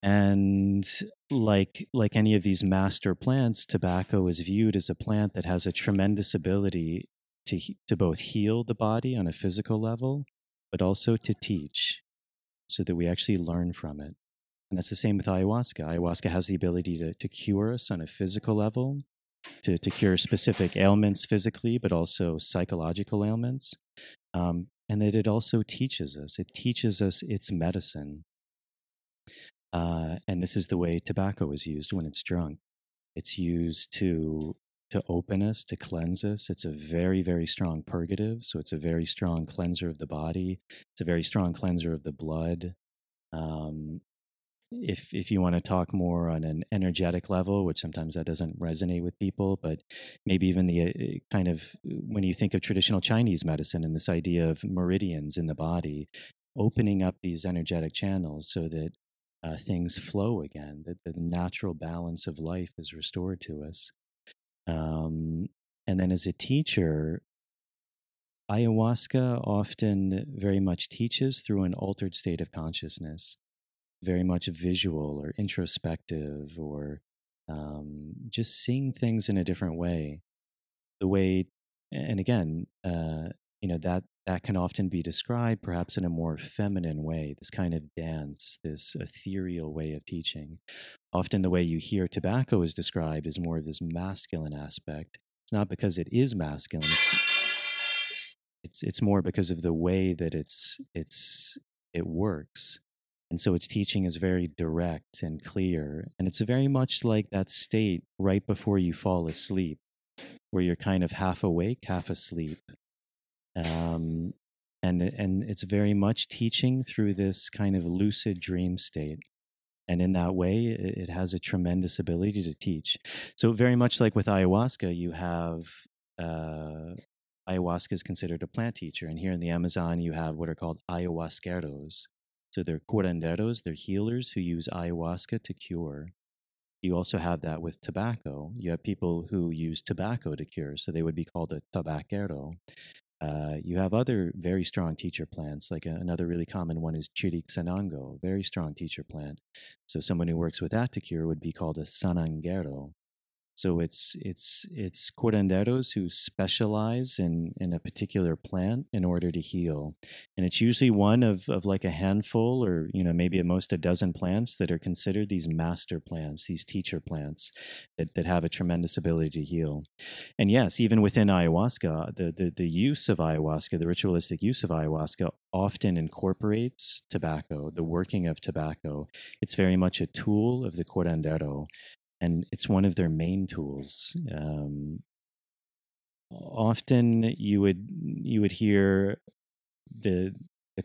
And like any of these master plants, tobacco is viewed as a plant that has a tremendous ability to both heal the body on a physical level, but also to teach, so that we actually learn from it. And that's the same with ayahuasca. Ayahuasca has the ability to cure us on a physical level, to cure specific ailments physically, but also psychological ailments. And that it also teaches us. It teaches us its medicine. And this is the way tobacco is used when it's drunk. It's used to open us, to cleanse us. It's a very, very strong purgative. So it's a very strong cleanser of the body. It's a very strong cleanser of the blood. if you want to talk more on an energetic level, which sometimes that doesn't resonate with people, but maybe even the kind of when you think of traditional Chinese medicine and this idea of meridians in the body, opening up these energetic channels so that things flow again, that the natural balance of life is restored to us. And then as a teacher, ayahuasca often very much teaches through an altered state of consciousness, very much visual or introspective, or just seeing things in a different way. The way, and again, that can often be described perhaps in a more feminine way, this kind of dance, this ethereal way of teaching. Often the way you hear tobacco is described is more of this masculine aspect. It's not because it is masculine. It's more because of the way that it works. And so its teaching is very direct and clear. And it's very much like that state right before you fall asleep, where you're kind of half awake, half asleep. And it's very much teaching through this kind of lucid dream state. And in that way, it has a tremendous ability to teach. So very much like with ayahuasca, you have ayahuasca is considered a plant teacher. And here in the Amazon, you have what are called ayahuasqueros. So they're curanderos, they're healers who use ayahuasca to cure. You also have that with tobacco. You have people who use tobacco to cure, so they would be called a tabaquero. You have other very strong teacher plants, like another really common one is chiricsanango, very strong teacher plant. So someone who works with that to cure would be called a sanangero. So it's curanderos who specialize in a particular plant in order to heal. And it's usually one of like a handful or, maybe at most a dozen plants that are considered these master plants, these teacher plants that have a tremendous ability to heal. And yes, even within ayahuasca, the use of ayahuasca, the ritualistic use of ayahuasca often incorporates tobacco, the working of tobacco. It's very much a tool of the curandero. And it's one of their main tools. Often you would hear the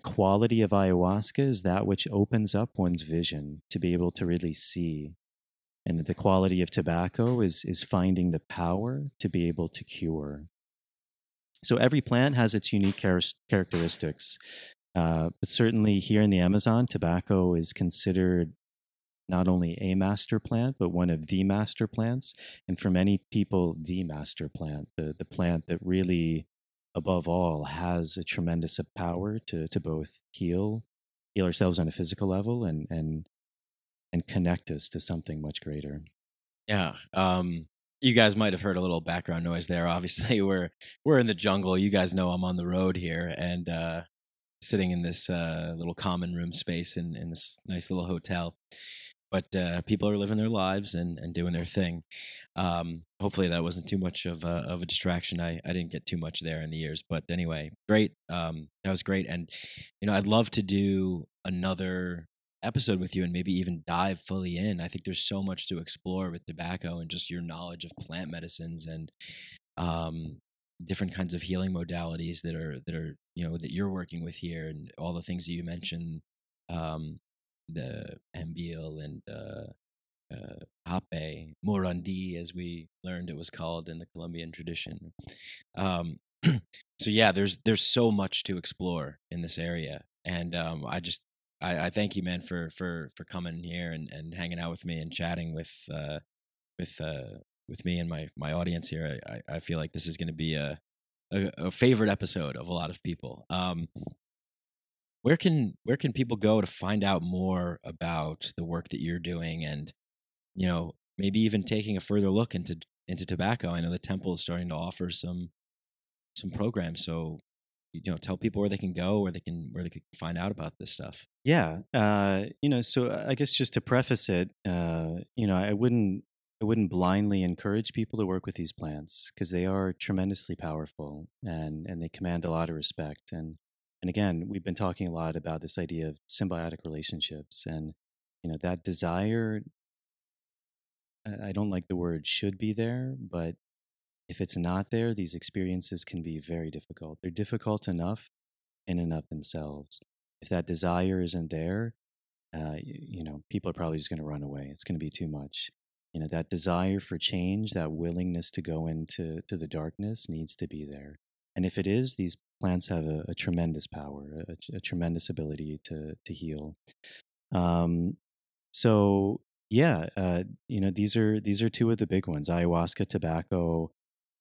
quality of ayahuasca is that which opens up one's vision to be able to really see, and that the quality of tobacco is finding the power to be able to cure. So every plant has its unique characteristics, but certainly here in the Amazon, tobacco is considered not only a master plant, but one of the master plants. And for many people, the master plant, the plant that really, above all, has a tremendous power to both heal ourselves on a physical level and connect us to something much greater. Yeah. You guys might have heard a little background noise there. Obviously, we're in the jungle. You guys know I'm on the road here and sitting in this little common room space in this nice little hotel. But people are living their lives and doing their thing. Hopefully that wasn't too much of a distraction. I didn't get too much there in the ears. But anyway, great. That was great. And, I'd love to do another episode with you and maybe even dive fully in. I think there's so much to explore with tobacco and just your knowledge of plant medicines and different kinds of healing modalities that are that you're working with here, and all the things that you mentioned. The Ambil and Hape, Morandi, as we learned it was called in the Colombian tradition. So yeah, there's so much to explore in this area, and I thank you, man, for coming here and hanging out with me and chatting with me and my audience here. I feel like this is going to be a favorite episode of a lot of people. Where can people go to find out more about the work that you're doing, and maybe even taking a further look into tobacco? I know the temple is starting to offer some programs, so tell people where they can go, where they can find out about this stuff. Yeah, so I guess just to preface it, I wouldn't blindly encourage people to work with these plants because they are tremendously powerful and they command a lot of respect. And again, we've been talking a lot about this idea of symbiotic relationships, and that desire. I don't like the word "should" be there, but if it's not there, these experiences can be very difficult. They're difficult enough in and of themselves. If that desire isn't there, people are probably just going to run away. It's going to be too much. That desire for change, that willingness to go into the darkness needs to be there. And if it is, these plants have a tremendous power, a tremendous ability to heal. So yeah, these are two of the big ones: ayahuasca, tobacco,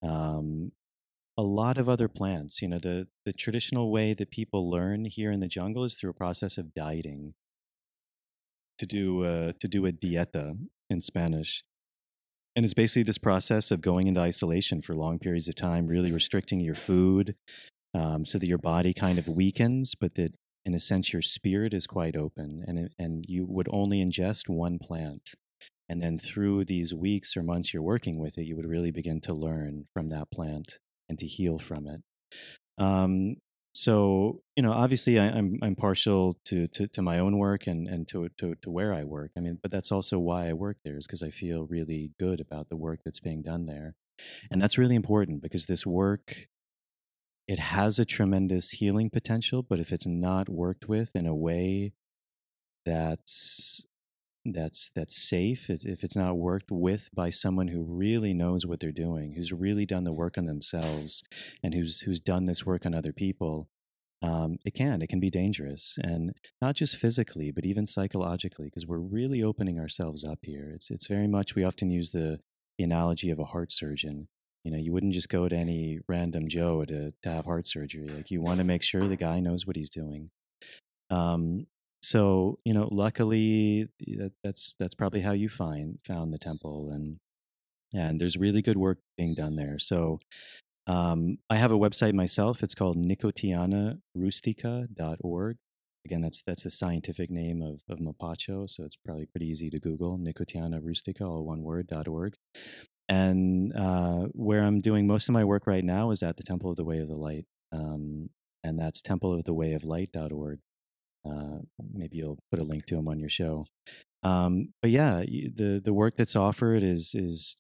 a lot of other plants. The traditional way that people learn here in the jungle is through a process of dieting. To do a dieta in Spanish. And it's basically this process of going into isolation for long periods of time, really restricting your food, so that your body kind of weakens, but that in a sense your spirit is quite open, and you would only ingest one plant. And then through these weeks or months you're working with it, you would really begin to learn from that plant and to heal from it. So obviously I'm partial to my own work and to where I work. I mean, but that's also why I work there, is because I feel really good about the work that's being done there. And that's really important, because this work, it has a tremendous healing potential, but if it's not worked with in a way that's safe, if it's not worked with by someone who really knows what they're doing, who's really done the work on themselves, and who's done this work on other people, it can be dangerous, and not just physically, but even psychologically, because we're really opening ourselves up here. It's very much, we often use the analogy of a heart surgeon. You wouldn't just go to any random Joe to have heart surgery. Like, you want to make sure the guy knows what he's doing. So luckily that's probably how you found the temple, and there's really good work being done there. So I have a website myself. It's called nicotianarustica.org. Again, that's the scientific name of mapacho, so it's probably pretty easy to Google. Nicotiana rustica, all one word, .org. And where I'm doing most of my work right now is at the Temple of the Way of the Light, and that's templeofthewayoflight.org. Maybe you'll put a link to them on your show. But yeah, the work that's offered is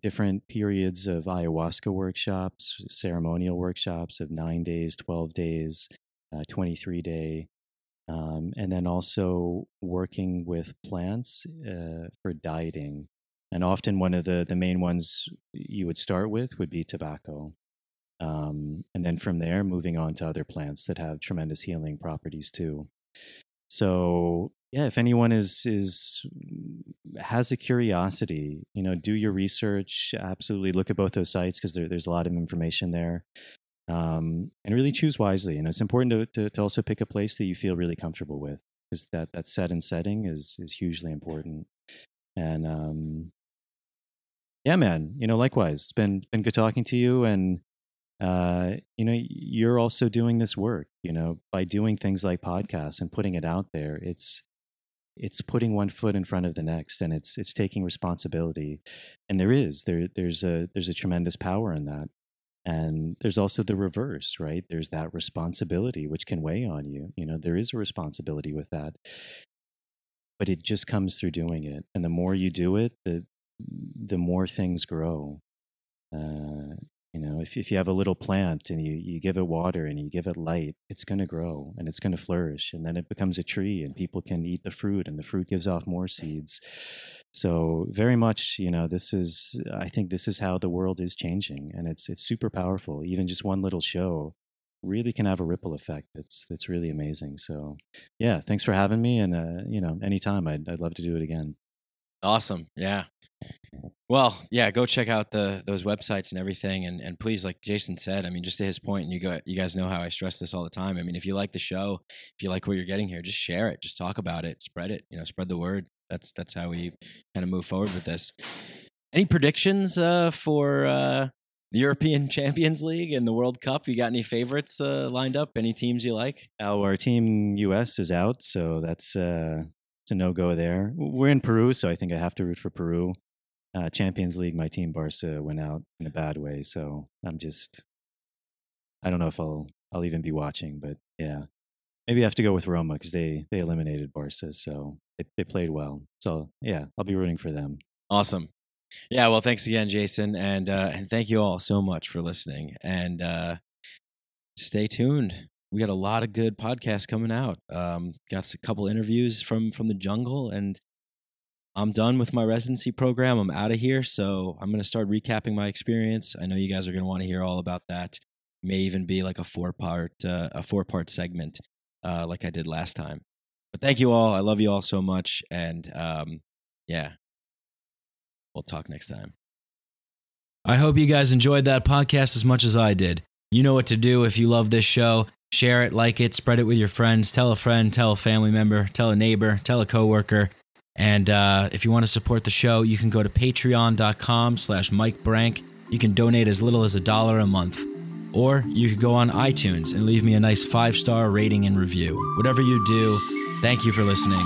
different periods of ayahuasca workshops, ceremonial workshops of 9 days, 12 days, 23-day, and then also working with plants for dieting. And often one of the main ones you would start with would be tobacco. And then from there, moving on to other plants that have tremendous healing properties too. So yeah, if anyone has a curiosity, do your research. Absolutely, look at both those sites, because there's a lot of information there, and really choose wisely. It's important to also pick a place that you feel really comfortable with, because that set and setting is hugely important. And yeah, man, likewise, it's been good talking to you. And you're also doing this work, by doing things like podcasts and putting it out there. It's putting one foot in front of the next, and it's taking responsibility. And there's a tremendous power in that. And there's also the reverse, right? There's that responsibility which can weigh on you. There is a responsibility with that, but it just comes through doing it. And the more you do it, the more things grow. If you have a little plant and you give it water and you give it light, it's going to grow and it's going to flourish, and then it becomes a tree, and people can eat the fruit, and the fruit gives off more seeds. So very much, I think this is how the world is changing, and it's super powerful. Even just one little show really can have a ripple effect that's really amazing. So yeah, thanks for having me, and anytime I'd love to do it again. Awesome. Yeah. Well, yeah, go check out those websites and everything. And please, like Jason said, I mean, just to his point, and you guys know how I stress this all the time. I mean, if you like the show, if you like what you're getting here, just share it, just talk about it, spread it, spread the word. That's how we kind of move forward with this. Any predictions for the European Champions League and the World Cup? You got any favorites lined up? Any teams you like? Our team US is out, so that's it's a no-go there. We're in Peru, so I think I have to root for Peru. Champions League, my team Barca went out in a bad way, so I don't know if I'll even be watching, but yeah, maybe I have to go with Roma, because they eliminated Barca, so they played well. So yeah, I'll be rooting for them. Awesome. Yeah, well, thanks again, Jason, and thank you all so much for listening, and stay tuned. we got a lot of good podcasts coming out. Got a couple interviews from the jungle, and I'm done with my residency program. I'm out of here, so I'm going to start recapping my experience. I know you guys are going to want to hear all about that. May even be like a four-part segment, like I did last time. But thank you all. I love you all so much, and yeah, we'll talk next time. I hope you guys enjoyed that podcast as much as I did. You know what to do if you love this show. Share it, like it, spread it with your friends. Tell a friend, tell a family member, tell a neighbor, tell a coworker. And if you want to support the show, you can go to patreon.com/MikeBrank. You can donate as little as $1 a month. Or you could go on iTunes and leave me a nice 5-star rating and review. Whatever you do, thank you for listening.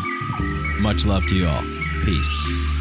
Much love to you all. Peace.